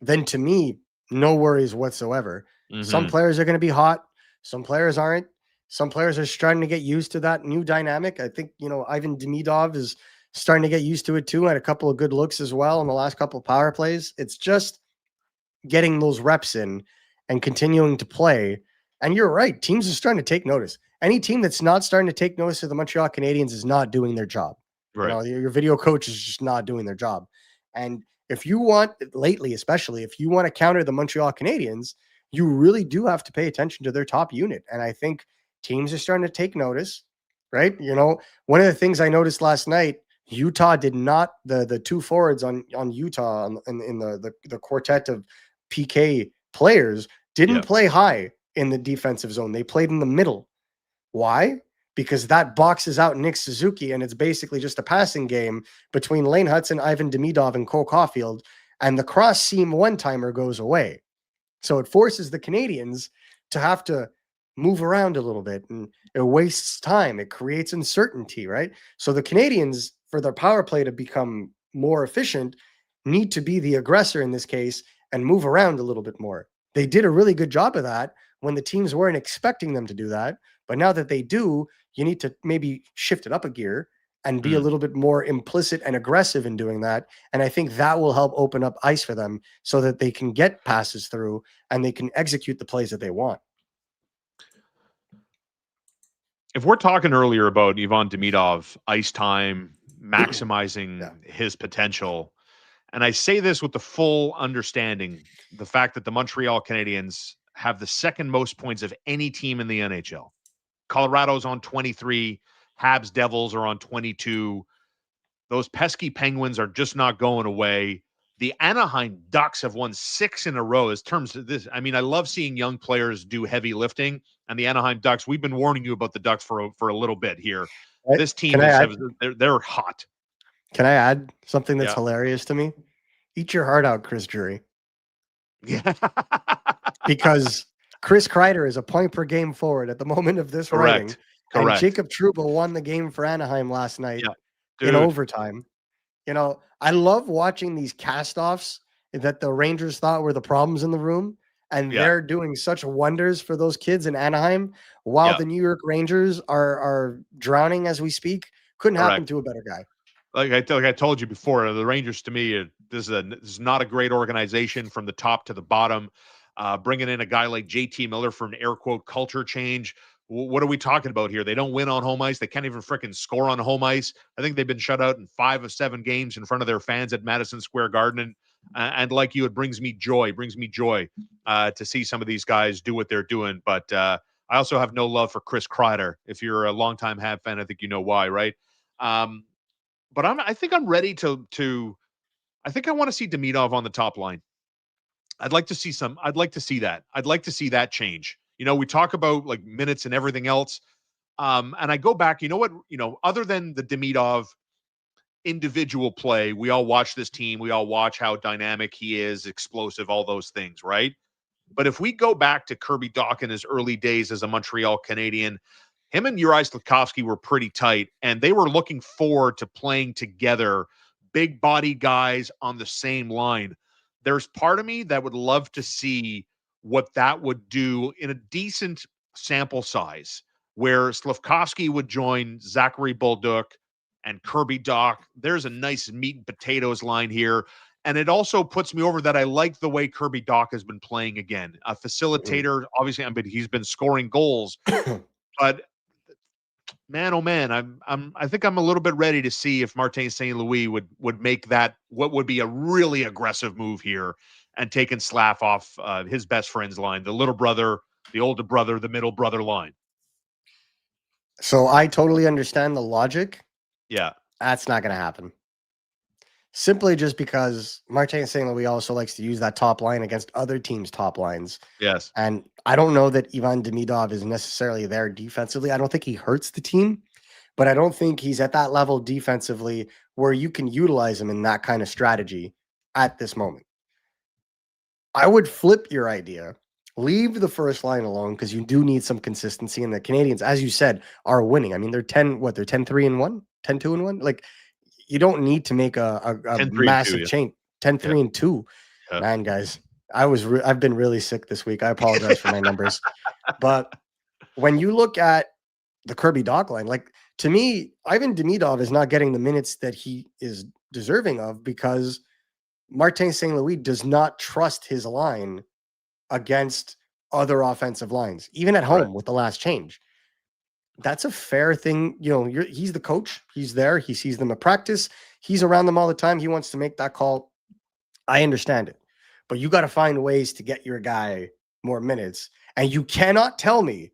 then to me, no worries whatsoever. Some players are going to be hot. Some players aren't. Some players are starting to get used to that new dynamic. I think, Ivan Demidov is starting to get used to it too. Had a couple of good looks as well in the last couple of power plays. It's just getting those reps in and continuing to play. And you're right. Teams are starting to take notice. Any team that's not starting to take notice of the Montreal Canadiens is not doing their job. Right. Your video coach is just not doing their job. And if you want, lately, especially if you want to counter the Montreal Canadiens, you really do have to pay attention to their top unit. And I think teams are starting to take notice, right? One of the things I noticed last night, Utah did not, the 2 forwards on Utah in the quartet of PK players didn't play high in the defensive zone. They played in the middle. Why? Because that boxes out Nick Suzuki, and it's basically just a passing game between Lane Hudson, Ivan Demidov, and Cole Caufield, and the cross-seam one-timer goes away. So it forces the Canadiens to have to move around a little bit, and it wastes time. It creates uncertainty, right? So the Canadiens, for their power play to become more efficient, need to be the aggressor in this case and move around a little bit more. They did a really good job of that when the teams weren't expecting them to do that. But now that they do, you need to maybe shift it up a gear and be a little bit more implicit and aggressive in doing that. And I think that will help open up ice for them so that they can get passes through and they can execute the plays that they want. If we're talking earlier about Ivan Demidov, ice time, maximizing his potential, and I say this with the full understanding, the fact that the Montreal Canadiens have the second most points of any team in the NHL. Colorado's on 23. Habs Devils are on 22. Those pesky Penguins are just not going away. The Anaheim Ducks have won 6 in a row. As terms of this, I mean, I love seeing young players do heavy lifting. And the Anaheim Ducks, we've been warning you about the Ducks for a little bit here. This team they're hot. Can I add something that's hilarious to me? Eat your heart out, Chris Drury. Yeah. Because Chris Kreider is a point per game forward at the moment of this writing. Correct. And Jacob Trouba won the game for Anaheim last night in overtime. You know, I love watching these cast-offs that the Rangers thought were the problems in the room, and they're doing such wonders for those kids in Anaheim, while the New York Rangers are drowning as we speak. Couldn't happen to a better guy. Like I told you before, the Rangers to me, this is not a great organization from the top to the bottom. Bringing in a guy like JT Miller for an air quote culture change. What are we talking about here? They don't win on home ice. They can't even freaking score on home ice. I think they've been shut out in 5 of 7 games in front of their fans at Madison Square Garden. And like you, it brings me joy to see some of these guys do what they're doing. But I also have no love for Chris Kreider. If you're a longtime Habs fan, I think you know why, right? But I think I'm ready to I think I want to see Demidov on the top line. I'd like to see that. I'd like to see that change. You know, we talk about like minutes and everything else. And I go back, other than the Demidov individual play, we all watch this team. We all watch how dynamic he is, explosive, all those things, right? But if we go back to Kirby Dach in his early days as a Montreal Canadien, him and Uri Slafkovsky were pretty tight, and they were looking forward to playing together, big body guys on the same line. There's part of me that would love to see what that would do in a decent sample size, where Slafkovsky would join Zachary Bolduc and Kirby Dach. There's a nice meat and potatoes line here. And it also puts me over that I like the way Kirby Dach has been playing again. A facilitator, obviously, but he's been scoring goals. But man, oh man, I think I'm a little bit ready to see if Martin St. Louis would make that what would be a really aggressive move here and taking Slav off his best friend's line, the little brother, the older brother, the middle brother line. So I totally understand the logic. Yeah. That's not going to happen. Simply just because Martin St. Louis also likes to use that top line against other teams' top lines. Yes. And I don't know that Ivan Demidov is necessarily there defensively. I don't think he hurts the team, but I don't think he's at that level defensively where you can utilize him in that kind of strategy at this moment. I would flip your idea. Leave the first line alone because you do need some consistency. And the Canadiens, as you said, are winning. I mean, they're 10-3-1, 10-2-1. Like, you don't need to make a massive change. 10-3-2. Yeah. Man, guys, I've been really sick this week. I apologize for my numbers. But when you look at the Kirby Dach line, like, to me, Ivan Demidov is not getting the minutes that he is deserving of because Martin St. Louis does not trust his line against other offensive lines, even at home with the last change. That's a fair thing. You know, he's the coach. He's there. He sees them at practice. He's around them all the time. He wants to make that call. I understand it. But you got to find ways to get your guy more minutes. And you cannot tell me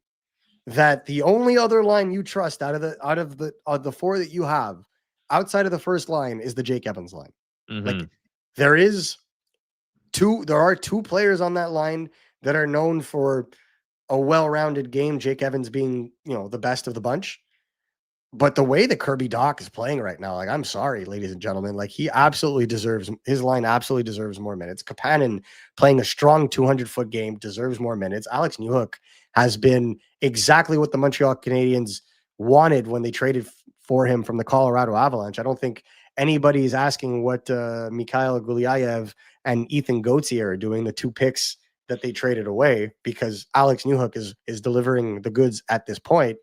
that the only other line you trust out of the 4 that you have outside of the first line is the Jake Evans line. Mm-hmm. Like, there are 2 players on that line that are known for a well-rounded game, Jake Evans being, the best of the bunch. But the way that Kirby Dach is playing right now, like, I'm sorry, ladies and gentlemen, like, his line absolutely deserves more minutes. Kapanen playing a strong 200-foot game deserves more minutes. Alex Newhook has been exactly what the Montreal Canadiens wanted when they traded for him from the Colorado Avalanche. I don't think anybody is asking what Mikhail Gulyayev and Ethan Gauthier are doing, the 2 picks that they traded away, because Alex Newhook is delivering the goods at this point.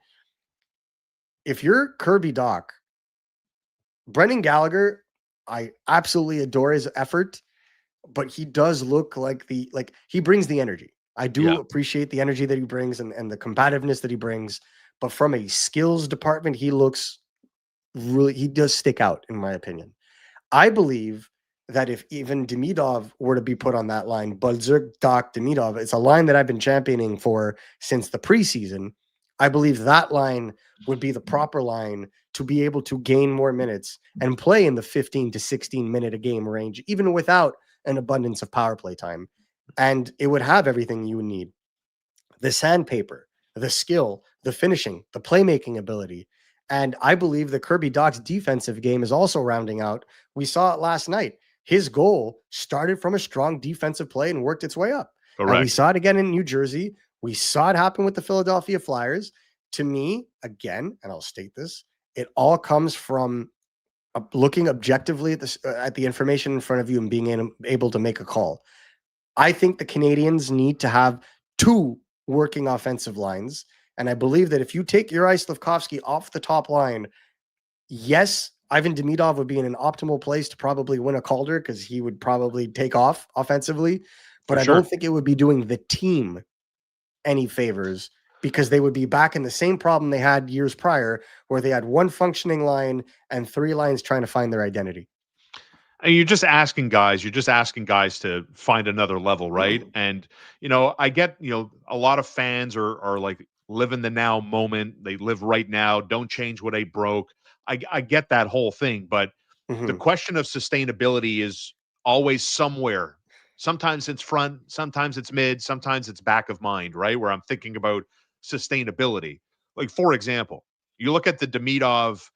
If you're Kirby Dach, Brendan Gallagher, I absolutely adore his effort, but he does look like he brings the energy. I do appreciate the energy that he brings and the combativeness that he brings, but from a skills department, he does stick out, in my opinion. I believe that if even Demidov were to be put on that line, Balzerk, Dach, Demidov, it's a line that I've been championing for since the preseason. I believe that line would be the proper line to be able to gain more minutes and play in the 15 to 16 minute a game range, even without an abundance of power play time. And it would have everything you would need: the sandpaper, the skill, the finishing, the playmaking ability. And I believe the Kirby Dach's defensive game is also rounding out. We saw it last night. His goal started from a strong defensive play and worked its way up. Correct. And we saw it again in New Jersey. We saw it happen with the Philadelphia Flyers. To me, again, and I'll state this, it all comes from looking objectively at the information in front of you and being able to make a call. I think the Canadiens need to have 2 working offensive lines. And I believe that if you take Yuri Slafkovsky off the top line, yes, Ivan Demidov would be in an optimal place to probably win a Calder because he would probably take off offensively. But I don't think it would be doing the team any favors, because they would be back in the same problem they had years prior, where they had 1 functioning line and 3 lines trying to find their identity. And you're just asking guys to find another level, right? And, I get, a lot of fans are like, live in the now moment. They live right now. Don't change what ain't broke. I get that whole thing. But the question of sustainability is always somewhere. Sometimes it's front, sometimes it's mid, sometimes it's back of mind, right? Where I'm thinking about sustainability. Like, for example, you look at the Demidov,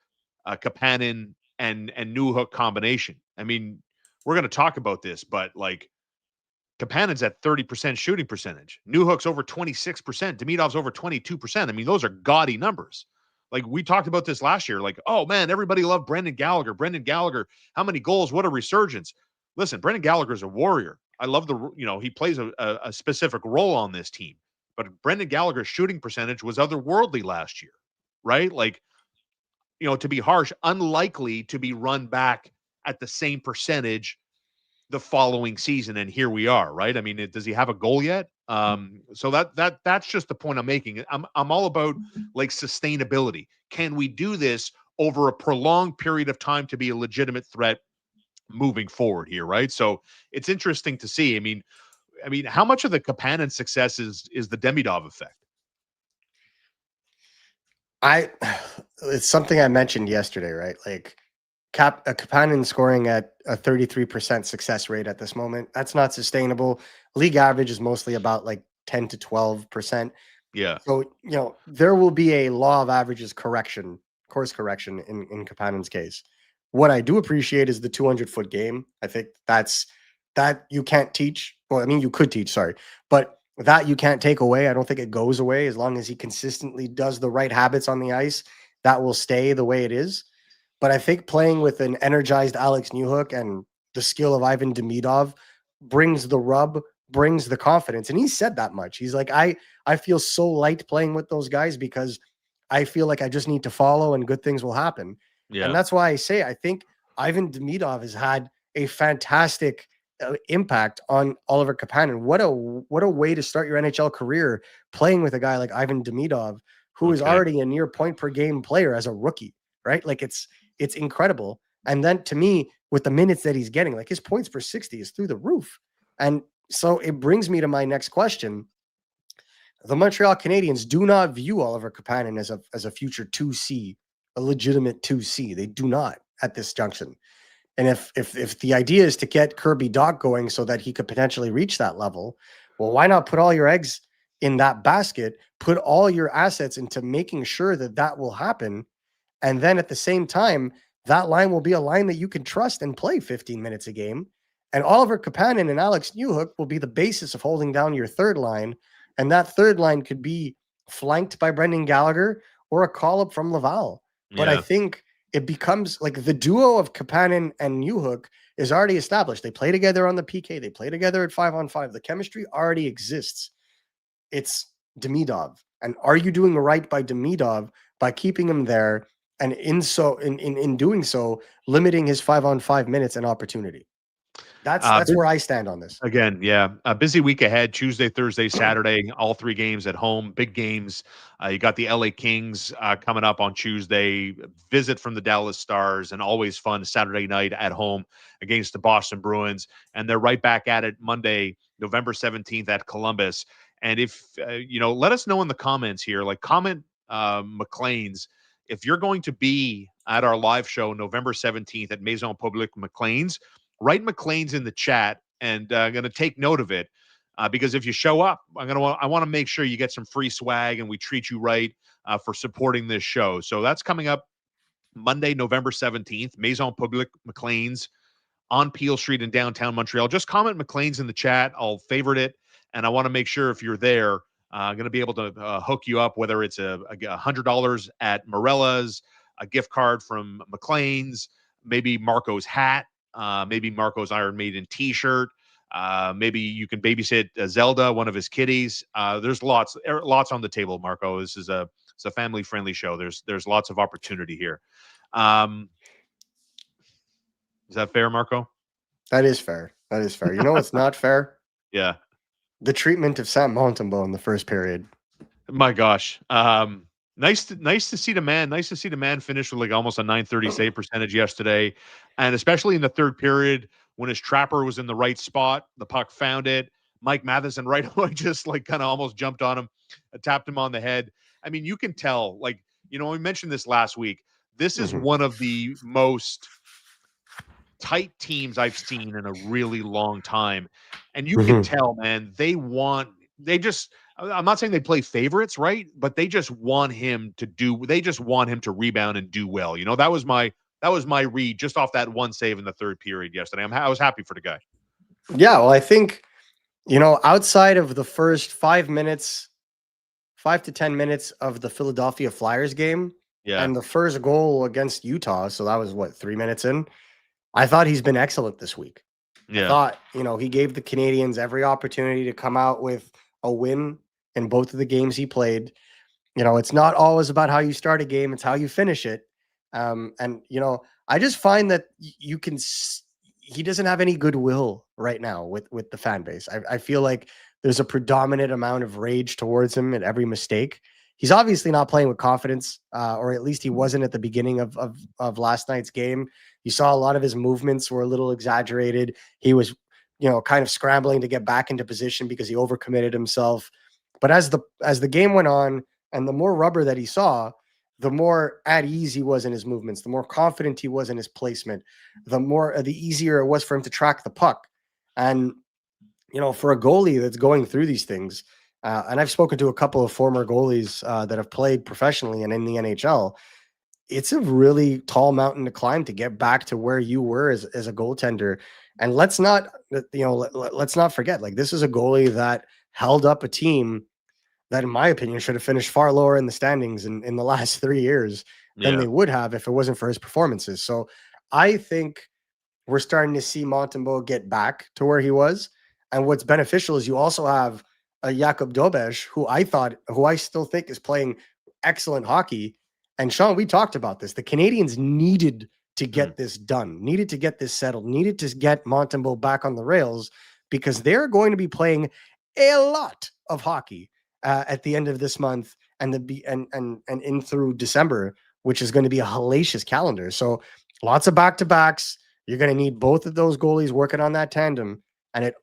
Kapanen, and Newhook combination. I mean, we're going to talk about this, but like, Kapanen's at 30% shooting percentage. Newhook's over 26%. Demidov's over 22%. I mean, those are gaudy numbers. Like, we talked about this last year. Like, oh man, everybody loved Brendan Gallagher. Brendan Gallagher, how many goals? What a resurgence. Listen, Brendan Gallagher's a warrior. I love he plays a specific role on this team. But Brendan Gallagher's shooting percentage was otherworldly last year, right? Like, to be harsh, unlikely to be run back at the same percentage the following season. And here we are, right? I mean, does he have a goal yet? So that's just the point I'm making. I'm all about like sustainability. Can we do this over a prolonged period of time to be a legitimate threat moving forward here, right? So it's interesting to see. I mean, how much of the Kapanen success is the Demidov effect? It's something I mentioned yesterday, right? Like, Kapanen scoring at a 33% success rate at this moment. That's not sustainable. League average is mostly about like 10 to 12%. Yeah. So, there will be a law of averages course correction in Kapanen's case. What I do appreciate is the 200-foot game. I think that you can't teach. Well, I mean, you could teach, sorry, but that you can't take away. I don't think it goes away as long as he consistently does the right habits on the ice. That will stay the way it is. But I think playing with an energized Alex Newhook and the skill of Ivan Demidov brings the rub, brings the confidence. And he said that much. He's like, I feel so light playing with those guys because I feel like I just need to follow and good things will happen. Yeah. And that's why I say I think Ivan Demidov has had a fantastic impact on Oliver Kapanen. What a way to start your NHL career, playing with a guy like Ivan Demidov, who is already a near point per game player as a rookie, right? Like, it's incredible. And then to me, with the minutes that he's getting, like, his points per 60 is through the roof. And so it brings me to my next question. The Montreal Canadiens do not view Oliver Kapanen as a future 2C, a legitimate 2C. They do not at this junction. And if the idea is to get Kirby Dach going so that he could potentially reach that level, well, why not put all your eggs in that basket, put all your assets into making sure that will happen, And then at the same time, that line will be a line that you can trust and play 15 minutes a game. And Oliver Kapanen and Alex Newhook will be the basis of holding down your third line. And that third line could be flanked by Brendan Gallagher or a call-up from Laval. But I think it becomes like the duo of Kapanen and Newhook is already established. They play together on the PK. They play together at 5-on-5. The chemistry already exists. It's Demidov. And are you doing right by Demidov by keeping him there and in doing so, limiting his 5-on-5 minutes and opportunity? That's where I stand on this. Again, yeah. A busy week ahead, Tuesday, Thursday, Saturday, all 3 games at home, big games. You got the LA Kings coming up on Tuesday, visit from the Dallas Stars, and always fun Saturday night at home against the Boston Bruins. And they're right back at it Monday, November 17th at Columbus. And if, let us know in the comments here, like comment McLean's, if you're going to be at our live show November 17th at Maison Publique McLean's, write McLean's in the chat, and I'm going to take note of it because if you show up, I want to make sure you get some free swag and we treat you right for supporting this show. So that's coming up Monday, November 17th, Maison Publique McLean's on Peel Street in downtown Montreal. Just comment McLean's in the chat. I'll favorite it, and I want to make sure if you're there, I'm going to be able to hook you up, whether it's a $100 at Morella's, a gift card from McLean's, maybe Marco's hat, maybe Marco's Iron Maiden t-shirt. Maybe you can babysit Zelda, one of his kitties. There's lots on the table, Marco. It's a family-friendly show. There's lots of opportunity here. Is that fair, Marco? That is fair. You know what's not fair? Yeah. The treatment of Sam Montembeault in the first period. My gosh. Nice to see the man. Nice to see the man finish with like almost a .930 save percentage yesterday, and especially in the third period when his trapper was in the right spot, the puck found it. Mike Matheson right away just like kind of almost jumped on him, tapped him on the head. I mean, you can tell. Like we mentioned this last week. This is one of the most tight teams I've seen in a really long time, and you can tell, man. I'm not saying they play favorites, right? But they just want him to rebound and do well. That was my read just off that one save in the third period yesterday. I was happy for the guy. Yeah, well, I think, outside of the first 5 to 10 minutes of the Philadelphia Flyers game and the first goal against Utah, so that was 3 minutes in, I thought he's been excellent this week. Yeah. I thought, he gave the Canadiens every opportunity to come out with a win in both of the games he played. It's not always about how you start a game, it's how you finish it. And I just find that he doesn't have any goodwill right now with the fan base. I feel like there's a predominant amount of rage towards him at every mistake. He's obviously not playing with confidence, or at least he wasn't at the beginning of last night's game. You saw a lot of his movements were a little exaggerated. He was, kind of scrambling to get back into position because he overcommitted himself. But as the game went on and the more rubber that he saw, the more at ease he was in his movements, the more confident he was in his placement, the easier it was for him to track the puck. And, for a goalie that's going through these things, and I've spoken to a couple of former goalies that have played professionally and in the NHL, it's a really tall mountain to climb to get back to where you were as a goaltender. And let's not forget, like, this is a goalie that held up a team that, in my opinion, should have finished far lower in the standings in the last 3 years than they would have if it wasn't for his performances. So I think we're starting to see Montembeault get back to where he was. And what's beneficial is you also have a Jakub Dobeš, who I still think is playing excellent hockey. And Shaun, we talked about this. The Canadiens needed to get this done, needed to get this settled, needed to get Montembeault back on the rails, because they're going to be playing a lot of hockey at the end of this month and in through December, which is going to be a hellacious calendar. So lots of back-to-backs. You're going to need both of those goalies working on that tandem. And it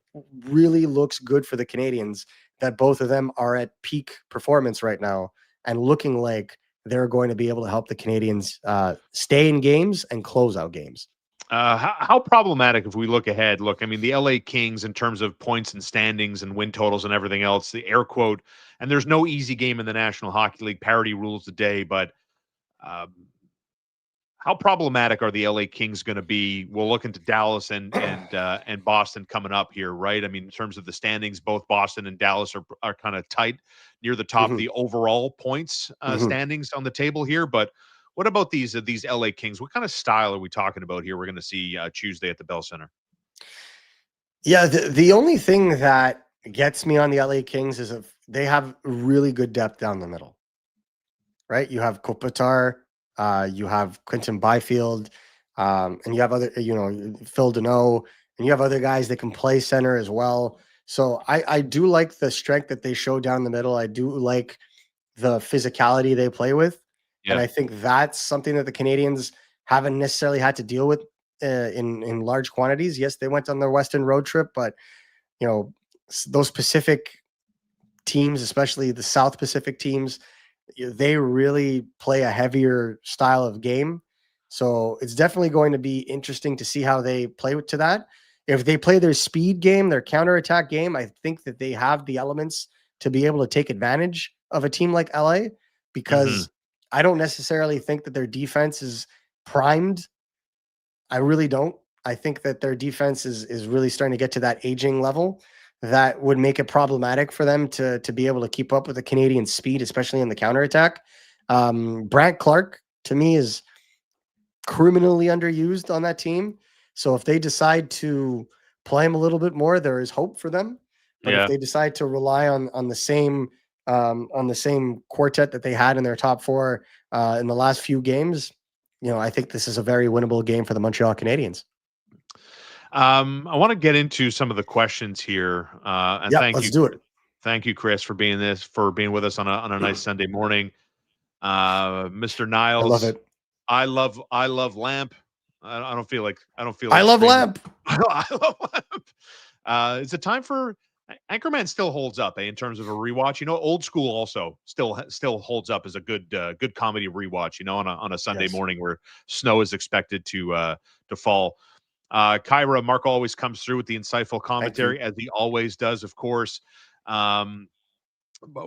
really looks good for the Canadiens that both of them are at peak performance right now and looking like they're going to be able to help the Canadiens stay in games and close out games. How problematic, if we look ahead? Look, I mean, the LA Kings, in terms of points and standings and win totals and everything else, the air quote, and there's no easy game in the National Hockey League. Parity rules the day, but how problematic are the LA Kings going to be? We'll look into Dallas and Boston coming up here, right? I mean, in terms of the standings, both Boston and Dallas are kind of tight near the top of the overall points standings on the table here. But what about these LA Kings? What kind of style are we talking about here? We're going to see Tuesday at the Bell Center. Yeah, the only thing that gets me on the LA Kings is if they have really good depth down the middle, right? You have Kopitar, you have Quinton Byfield, and you have other, Phil Deneau, and you have other guys that can play center as well. So I do like the strength that they show down the middle. I do like the physicality they play with. Yeah. And I think that's something that the Canadiens haven't necessarily had to deal with in large quantities. Yes, they went on their Western road trip, but those Pacific teams, especially the South Pacific teams, they really play a heavier style of game. So it's definitely going to be interesting to see how they play to that. If they play their speed game, their counterattack game, I think that they have the elements to be able to take advantage of a team like LA, because I don't necessarily think that their defense is primed. I really don't. I think that their defense is really starting to get to that aging level that would make it problematic for them to be able to keep up with the Canadian speed, especially in the counterattack. Brandt Clarke, to me, is criminally underused on that team. So if they decide to play him a little bit more, there is hope for them. But if they decide to rely on the same quartet that they had in their top four in the last few games, I think this is a very winnable game for the Montreal Canadiens. I want to get into some of the questions here. And let's do it. Thank you, Chris, for being with us on a nice Sunday morning. Mr. Niles, I love it. I love Lamp. I don't feel like I love Lamp. I love Lamp. Is it time for Anchorman? Still holds up, in terms of a rewatch. Old School also still holds up as a good comedy rewatch. On a Sunday morning where snow is expected to fall. Kyra, Mark always comes through with the insightful commentary, as he always does, of course. But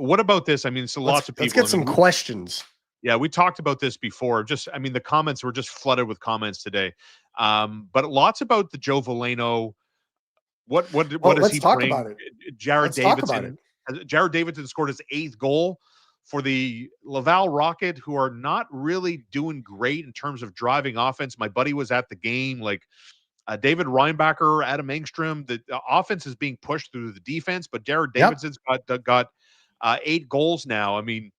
what about this? I mean, so lots of people. Let's get some questions. Yeah, we talked about this before. The comments were just flooded with comments today. But lots about the Joe Veleno. What is he bring? About it. Jared Davidson. Jared Davidson scored his 8th goal for the Laval Rocket, who are not really doing great in terms of driving offense. My buddy was at the game. David Reinbacher, Adam Engstrom, the offense is being pushed through the defense, but Jared Davidson's got 8 goals now. I mean,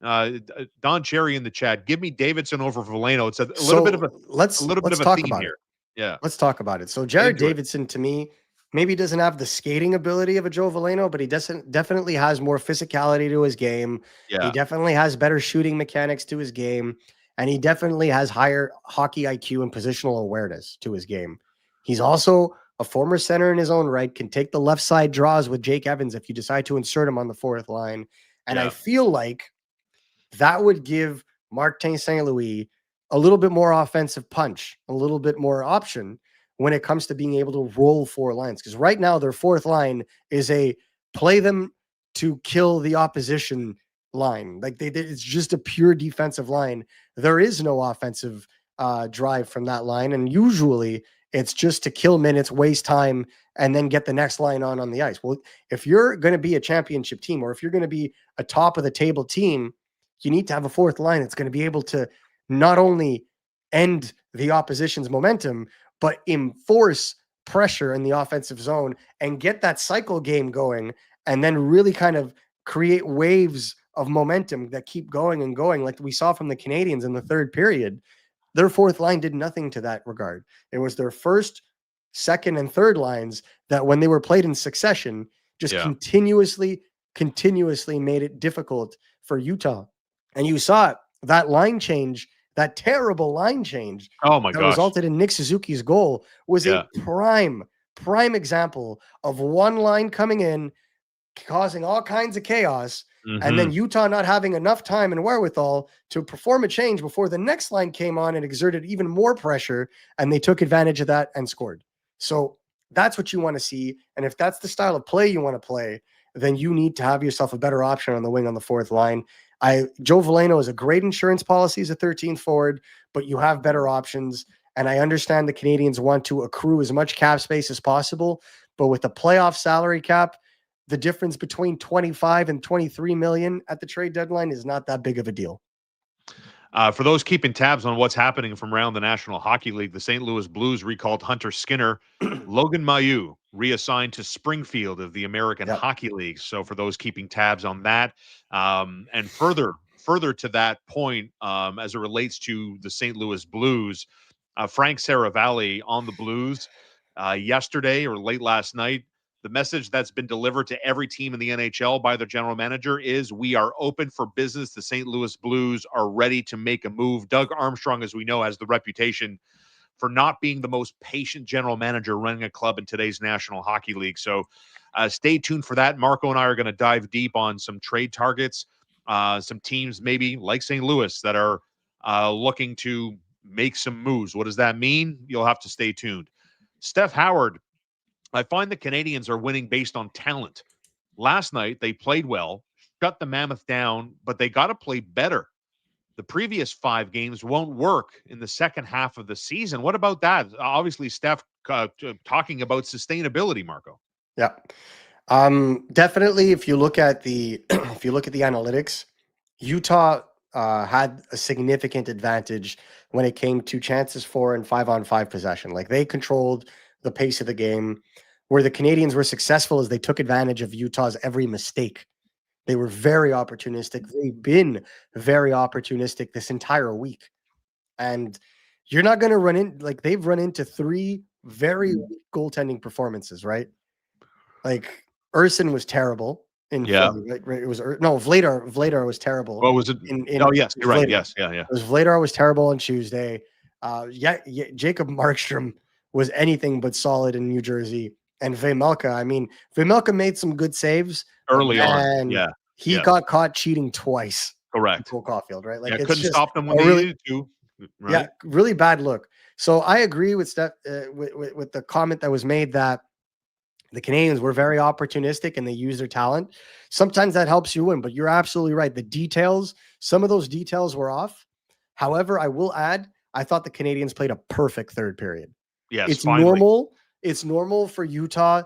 Don Cherry in the chat, give me Davidson over Veleno. It's a little bit of a theme here. Yeah, let's talk about it. So Jared Davidson, to me, maybe doesn't have the skating ability of a Joe Veleno, but he definitely has more physicality to his game. Yeah. He definitely has better shooting mechanics to his game, and he definitely has higher hockey IQ and positional awareness to his game. He's also a former center in his own right, can take the left side draws with Jake Evans if you decide to insert him on the 4th line. And I feel like that would give Martin St. Louis a little bit more offensive punch, a little bit more option when it comes to being able to roll 4 lines. Because right now their 4th line is a play them to kill the opposition line. It's just a pure defensive line. There is no offensive drive from that line. And usually it's just to kill minutes, waste time, and then get the next line on the ice. Well, if you're going to be a championship team, or if you're going to be a top of the table team, you need to have a 4th line that's going to be able to not only end the opposition's momentum, but enforce pressure in the offensive zone and get that cycle game going, and then really kind of create waves of momentum that keep going and going, like we saw from the Canadiens in the 3rd period. Their 4th line did nothing to that regard. It was their 1st, 2nd, and 3rd lines that, when they were played in succession, just continuously made it difficult for Utah. And you saw it, that line change, that terrible line change that resulted in Nick Suzuki's goal was a prime example of one line coming in, causing all kinds of chaos, and then Utah not having enough time and wherewithal to perform a change before the next line came on and exerted even more pressure, and they took advantage of that and scored. So that's what you want to see. And if that's the style of play you want to play, then you need to have yourself a better option on the wing on the fourth line. Joe Veleno is a great insurance policy as a 13th forward, but you have better options. And I understand the Canadiens want to accrue as much cap space as possible, but with the playoff salary cap, the difference between 25 and 23 million at the trade deadline is not that big of a deal. For those keeping tabs on what's happening from around the National Hockey League, the St. Louis Blues recalled Hunter Skinner, Logan Mailloux reassigned to Springfield of the American Hockey League. So for those keeping tabs on that, and further to that point, as it relates to the St. Louis Blues, Frank Saravalli on the Blues yesterday or late last night. The message that's been delivered to every team in the NHL by their general manager is we are open for business. The St. Louis Blues are ready to make a move. Doug Armstrong, as we know, has the reputation for not being the most patient general manager running a club in today's National Hockey League. So stay tuned for that. Marco and I are going to dive deep on some trade targets, some teams maybe like St. Louis that are looking to make some moves. What does that mean? You'll have to stay tuned. Steph Howard, I find the Canadiens are winning based on talent. Last night, they played well, shut the Mammoth down, but they got to play better. The previous 5 games won't work in the second half of the season. What about that? Obviously, Steph talking about sustainability, Marco. Yeah. Definitely, if you look at the analytics, Utah had a significant advantage when it came to chances for and 5-on-5 possession. Like, they controlled the pace of the game. Where the Canadiens were successful is they took advantage of Utah's every mistake. They were very opportunistic. They've been very opportunistic this entire week. And you're not going to run in, like, they've run into 3 very weak goaltending performances, right? Like, Urson was terrible in Philly, right? It was Vladar was terrible. What was it? Yes, you're right. Yes, yeah. It was Vladar was terrible on Tuesday. Jacob Markstrom was anything but solid in New Jersey. And Vejmelka made some good saves early on. Yeah, he got caught cheating twice. Correct. Caufield, right? Like, couldn't stop them when they needed to. Right? Yeah, really bad look. So I agree with Steph with the comment that was made that the Canadiens were very opportunistic and they used their talent. Sometimes that helps you win, but you're absolutely right. The details, some of those details were off. However, I will add, I thought the Canadiens played a perfect third period. Yes, it's normal. It's normal for Utah,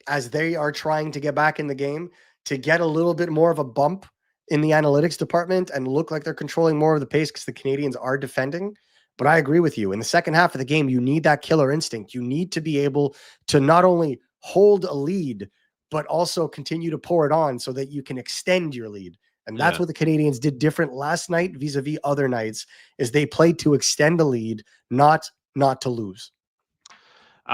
as they are trying to get back in the game, to get a little bit more of a bump in the analytics department and look like they're controlling more of the pace because the Canadiens are defending. But I agree with you. In the second half of the game, you need that killer instinct. You need to be able to not only hold a lead, but also continue to pour it on so that you can extend your lead. And that's what the Canadiens did different last night vis-a-vis other nights, is they played to extend the lead, not to lose.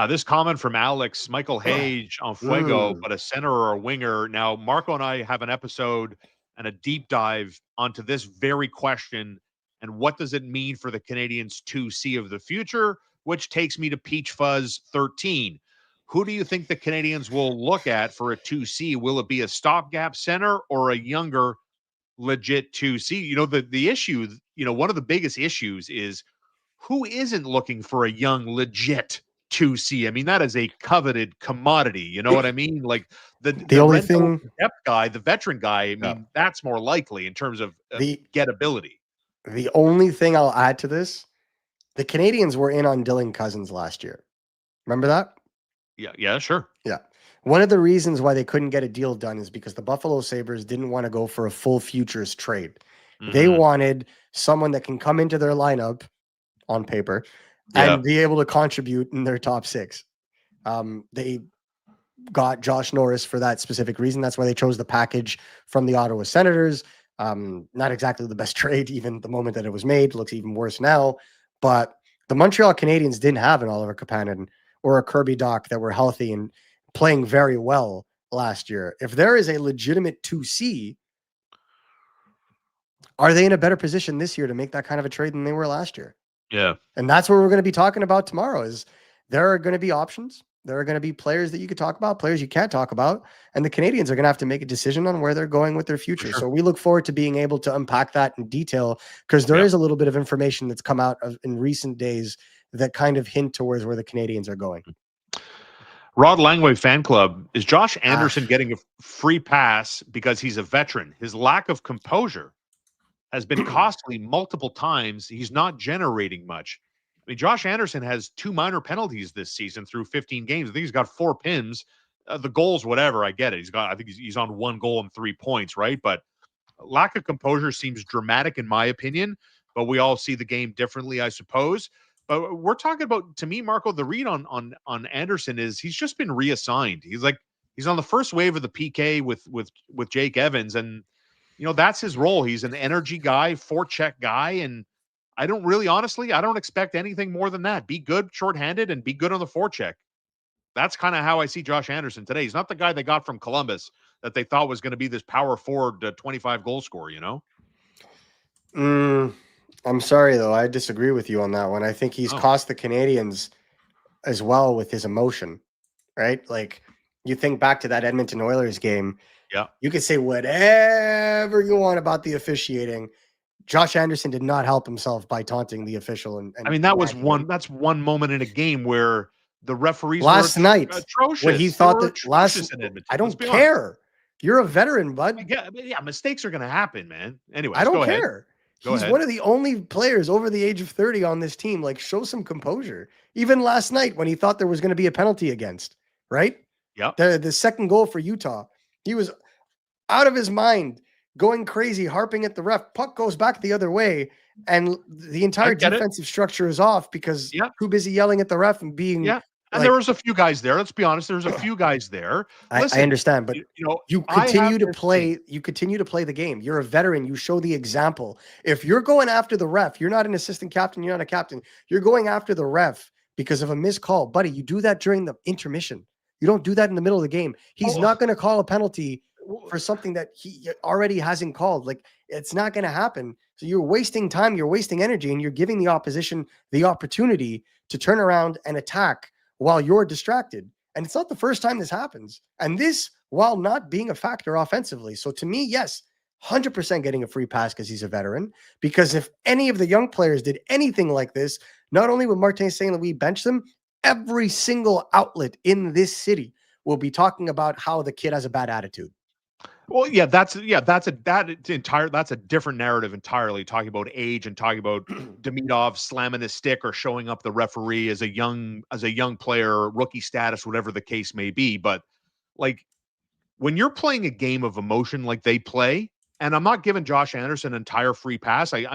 This comment from Alex, Michael Hage on Fuego, but a center or a winger. Now, Marco and I have an episode and a deep dive onto this very question. And what does it mean for the Canadiens 2C of the future, which takes me to Peach Fuzz 13. Who do you think the Canadiens will look at for a 2C? Will it be a stopgap center or a younger, legit 2C? You know, the issue, one of the biggest issues is who isn't looking for a young, legit 2C? I mean, that is a coveted commodity. You know what I mean? Like the only thing, depth guy, the veteran guy, I mean, that's more likely in terms of gettability. The only thing I'll add to this, the Canadiens were in on Dylan Cousins last year. Remember that? Yeah, sure. Yeah. One of the reasons why they couldn't get a deal done is because the Buffalo Sabres didn't want to go for a full futures trade. Mm-hmm. They wanted someone that can come into their lineup on paper and be able to contribute in their top 6. They got Josh Norris for that specific reason. That's why they chose the package from the Ottawa Senators. Not exactly the best trade, even the moment that it was made. It looks even worse now. But the Montreal Canadiens didn't have an Oliver Kapanen or a Kirby Dach that were healthy and playing very well last year. If there is a legitimate 2C, are they in a better position this year to make that kind of a trade than they were last year? Yeah. And that's what we're going to be talking about tomorrow. Is there are going to be options. There are going to be players that you could talk about, players you can't talk about. And the Canadiens are going to have to make a decision on where they're going with their future. Sure. So we look forward to being able to unpack that in detail, because there is a little bit of information that's come out in recent days that kind of hint towards where the Canadiens are going. Rod Langway fan club, is Josh Anderson getting a free pass because he's a veteran? His lack of composure has been costly multiple times. He's not generating much. I mean, Josh Anderson has 2 minor penalties this season through 15 games. I think he's got 4 pins. The goals, whatever, I get it. I think he's on 1 goal and 3 points, right? But lack of composure seems dramatic in my opinion, but we all see the game differently, I suppose. But we're talking about, to me, Marco, the read on Anderson is he's just been reassigned. He's on the first wave of the PK with Jake Evans, and that's his role. He's an energy guy, forecheck guy, and I don't expect anything more than that. Be good shorthanded and be good on the forecheck. That's kind of how I see Josh Anderson today. He's not the guy they got from Columbus that they thought was going to be this power forward 25 goal scorer, I'm sorry, though. I disagree with you on that one. I think he's cost the Canadiens as well with his emotion, right? Like, you think back to that Edmonton Oilers game. Yeah. You could say whatever you want about the officiating. Josh Anderson did not help himself by taunting the official. And I mean, that's one moment in a game where the referees last night atrocious. When he thought that I don't care. You're a veteran, bud. Yeah, mistakes are going to happen, man. Anyway, I don't care. He's one of the only players over the age of 30 on this team. Like, show some composure. Even last night when he thought there was going to be a penalty against, right? Yeah. The second goal for Utah, he was out of his mind, going crazy, harping at the ref. Puck goes back the other way, and the entire defensive structure is off because too busy yelling at the ref and being. Yeah. And there was a few guys there. Let's be honest. There's a few guys there. Listen, I understand, but you continue to play. You continue to play the game. You're a veteran. You show the example. If you're going after the ref, you're not an assistant captain. You're not a captain. You're going after the ref because of a missed call, buddy. You do that during the intermission. You don't do that in the middle of the game. He's not going to call a penalty for something that he already hasn't called. Like, it's not going to happen. So you're wasting time. You're wasting energy, and you're giving the opposition the opportunity to turn around and attack while you're distracted. And it's not the first time this happens. And this, while not being a factor offensively. So to me, yes, 100% getting a free pass because he's a veteran. Because if any of the young players did anything like this, not only would Martin St. Louis bench them, every single outlet in this city will be talking about how the kid has a bad attitude. Well, that's a different narrative entirely, talking about age and talking about Demidov slamming his stick or showing up the referee as a young player, rookie status, whatever the case may be. But like, when you're playing a game of emotion like they play, and I'm not giving Josh Anderson an entire free pass. I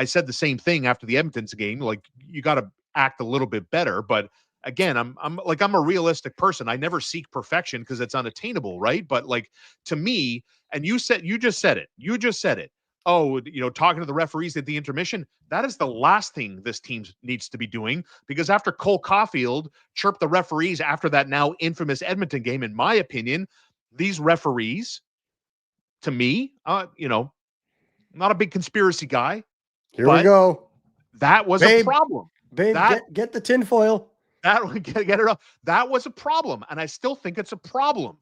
said the same thing after the Edmonton's game. Like, you got to act a little bit better, but again, I'm a realistic person. I never seek perfection because it's unattainable, right? But like, to me, and you just said it. Oh, talking to the referees at the intermission, that is the last thing this team needs to be doing, because after Cole Caufield chirped the referees after that now infamous Edmonton game, in my opinion, these referees, to me, not a big conspiracy guy. Here we go. That was a problem. Babe, get the tinfoil. Get it up. That was a problem, and I still think it's a problem.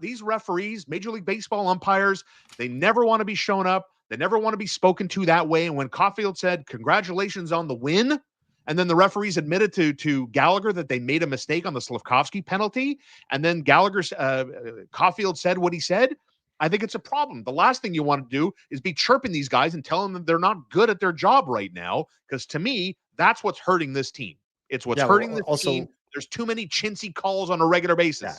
These referees, Major League Baseball umpires, they never want to be shown up. They never want to be spoken to that way. And when Caufield said, "Congratulations on the win," and then the referees admitted to Gallagher that they made a mistake on the Slafkovsky penalty, and then Caufield said what he said, I think it's a problem. The last thing you want to do is be chirping these guys and telling them they're not good at their job right now, because to me, that's what's hurting this team. It's what's hurting this team. There's too many chintzy calls on a regular basis. Yeah.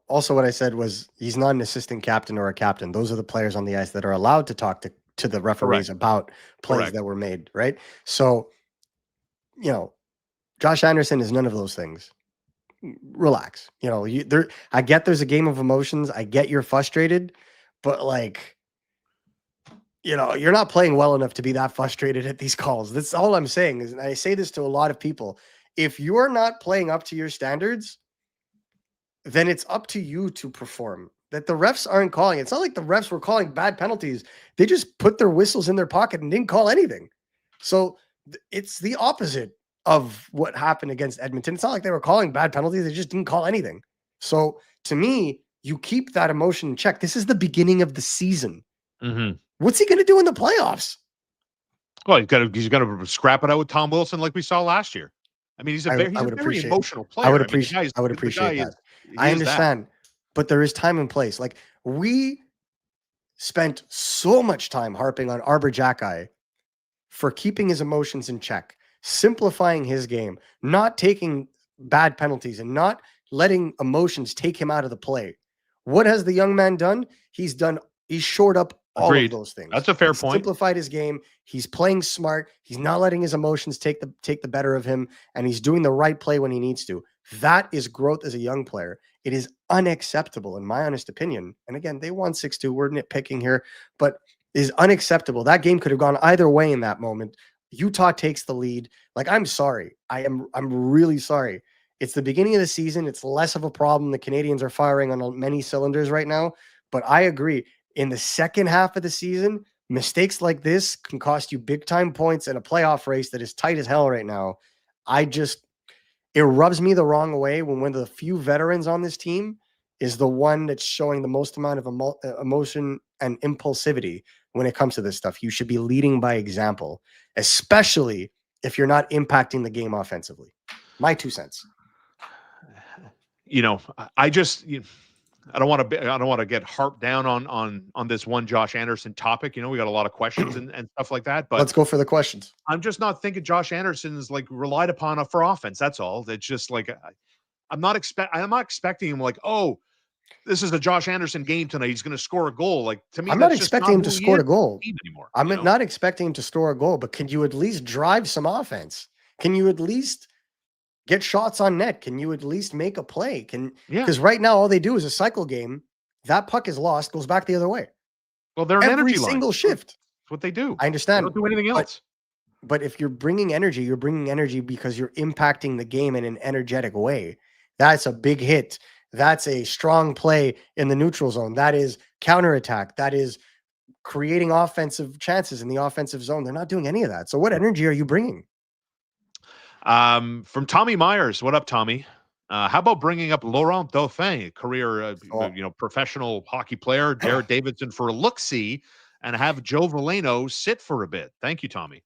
Also, what I said was he's not an assistant captain or a captain. Those are the players on the ice that are allowed to talk to the referees about plays that were made, right? So, Josh Anderson is none of those things. Relax. I get there's a game of emotions. I get you're frustrated, but like, you're not playing well enough to be that frustrated at these calls. That's all I'm saying. And I say this to a lot of people. If you're not playing up to your standards, then it's up to you to perform. That the refs aren't calling. It's not like the refs were calling bad penalties. They just put their whistles in their pocket and didn't call anything. So it's the opposite of what happened against Edmonton. It's not like they were calling bad penalties. They just didn't call anything. So to me, you keep that emotion in check. This is the beginning of the season. Mm-hmm. What's he going to do in the playoffs? Well, he's got to scrap it out with Tom Wilson like we saw last year. I mean, he's a very emotional player. I would appreciate that. I understand, but there is time and place. Like, we spent so much time harping on Arbor Jacki for keeping his emotions in check, simplifying his game, not taking bad penalties, and not letting emotions take him out of the play. What has the young man done? He's shored up all of those things. That's a fair point. Simplified his game. He's playing smart. He's not letting his emotions take the better of him, and he's doing the right play when he needs to. That is growth as a young player. It is unacceptable, in my honest opinion. And again, they won 6-2. We're nitpicking here, but it is unacceptable. That game could have gone either way in that moment. Utah takes the lead. Like, I'm sorry. I'm really sorry. It's the beginning of the season. It's less of a problem. The Canadiens are firing on many cylinders right now. But I agree. In the second half of the season, mistakes like this can cost you big time points in a playoff race that is tight as hell right now. It rubs me the wrong way when one of the few veterans on this team is the one that's showing the most amount of emotion and impulsivity when it comes to this stuff. You should be leading by example, especially if you're not impacting the game offensively. My 2 cents. You know, I don't want to get harped down on this one Josh Anderson topic. You know, we got a lot of questions and stuff like that. But let's go for the questions. I'm just not thinking Josh Anderson's like relied upon for offense. That's all. It's just like I'm not expecting him like, oh, this is a Josh Anderson game tonight. He's going to score a goal. Like, to me, I'm not expecting him to score a goal anymore. I'm not expecting him to score a goal. But can you at least drive some offense? Can you at least get shots on net? Can you at least make a play? Because right now all they do is a cycle game. That puck is lost, goes back the other way. Well, they're an energy every single shift. That's what they do. I understand. They don't do anything else. But if you're bringing energy because you're impacting the game in an energetic way. That's a big hit. That's a strong play in the neutral zone. That is counterattack. That is creating offensive chances in the offensive zone. They're not doing any of that. So what energy are you bringing? From Tommy Myers. What up, Tommy? How about bringing up Laurent Dauphin, career, professional hockey player, Jared Davidson for a look-see, and have Joe Veleno sit for a bit? Thank you, Tommy.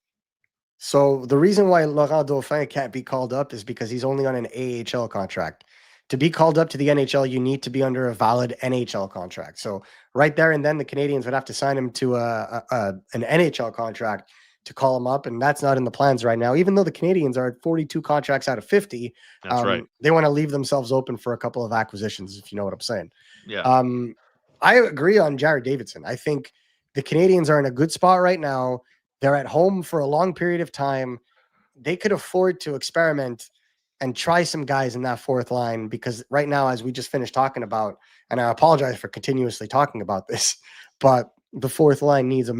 So the reason why Laurent Dauphin can't be called up is because he's only on an AHL contract. To be called up to the NHL, you need to be under a valid NHL contract. So right there and then, the Canadiens would have to sign him to an NHL contract to call him up, and that's not in the plans right now. Even though the Canadiens are at 42 contracts out of 50, that's right. They want to leave themselves open for a couple of acquisitions, if you know what I'm saying. Yeah. I agree on Jared Davidson. I think the Canadiens are in a good spot right now. They're at home for a long period of time. They could afford to experiment and try some guys in that fourth line, because right now, as we just finished talking about, and I apologize for continuously talking about this, but the fourth line needs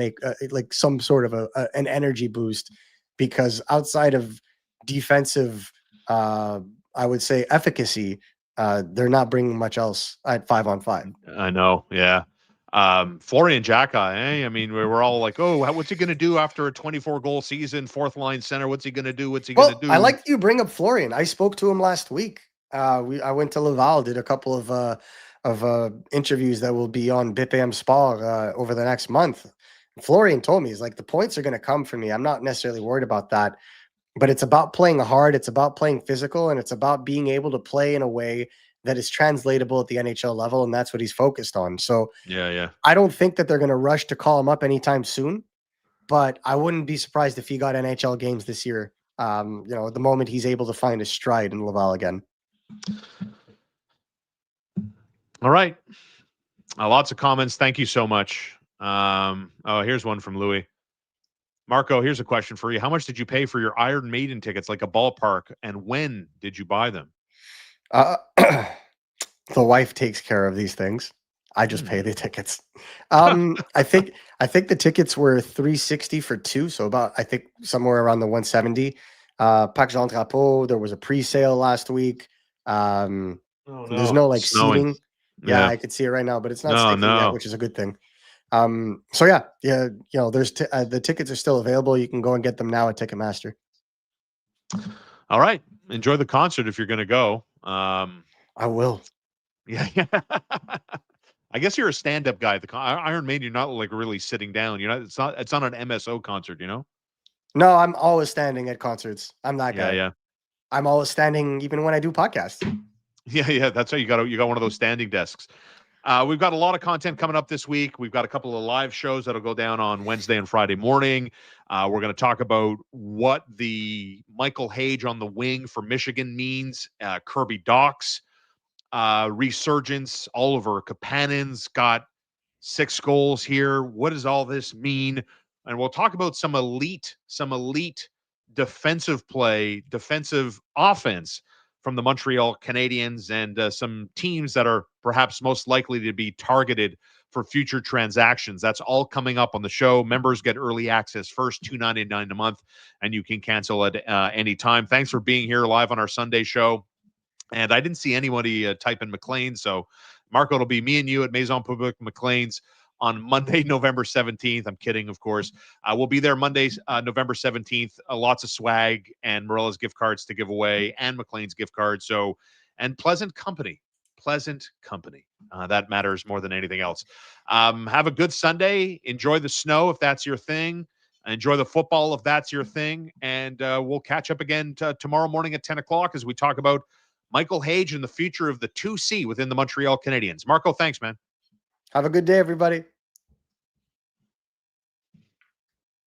like some sort of an energy boost, because outside of defensive, I would say efficacy, they're not bringing much else at 5-on-5. I know. Yeah. Florian Jacki, I mean, we're all like, oh, what's he going to do after a 24-goal season, fourth line center? What's he going to do? Going to do? I like that you bring up Florian. I spoke to him last week. I went to Laval, did a couple of interviews that will be on BPM Sport over the next month. Florian told me, he's like, the points are going to come for me. I'm not necessarily worried about that, but it's about playing hard. It's about playing physical, and it's about being able to play in a way that is translatable at the NHL level, and that's what he's focused on. So yeah, I don't think that they're going to rush to call him up anytime soon, but I wouldn't be surprised if he got NHL games this year. The moment he's able to find his stride in Laval again. All right. Lots of comments. Thank you so much. Here's one from Louis. Marco, here's a question for you. How much did you pay for your Iron Maiden tickets, like a ballpark, and when did you buy them? The wife takes care of these things. I just pay the tickets. I think the tickets were $360 for two, so about, I think, somewhere around the $170. Parc Jean Drapeau, there was a pre-sale last week. There's no seating. Yeah, I could see it right now, but it's not sticking yet, which is a good thing. There's the tickets are still available. You can go and get them now at Ticketmaster. All right, enjoy the concert if you're going to go. I will. Yeah. I guess you're a stand-up guy. The Iron Maiden, you're not like really sitting down. You're not. It's not an MSO concert, you know. No, I'm always standing at concerts. I'm that guy. Yeah. I'm always standing even when I do podcasts. Yeah. That's right. You got one of those standing desks. We've got a lot of content coming up this week. We've got a couple of live shows that'll go down on Wednesday and Friday morning. We're going to talk about what the Michael Hage on the wing for Michigan means. Kirby Dach's resurgence. Oliver Kapanen's got 6 goals here. What does all this mean? And we'll talk about some elite defensive play, defensive offense from the Montreal Canadiens and some teams that are perhaps most likely to be targeted for future transactions. That's all coming up on the show. Members get early access first, $2.99 a month, and you can cancel at any time. Thanks for being here live on our Sunday show. And I didn't see anybody type in McLean, so Marco, it'll be me and you at Maison Publique McLean's on Monday, November 17th. I'm kidding, of course. We'll be there Monday, November 17th. Lots of swag and Morella's gift cards to give away and McLean's gift card. So, and pleasant company. That matters more than anything else. Have a good Sunday. Enjoy the snow if that's your thing. Enjoy the football if that's your thing. And we'll catch up again tomorrow morning at 10 o'clock as we talk about Michael Hage and the future of the 2C within the Montreal Canadiens. Marco, thanks, man. Have a good day, everybody.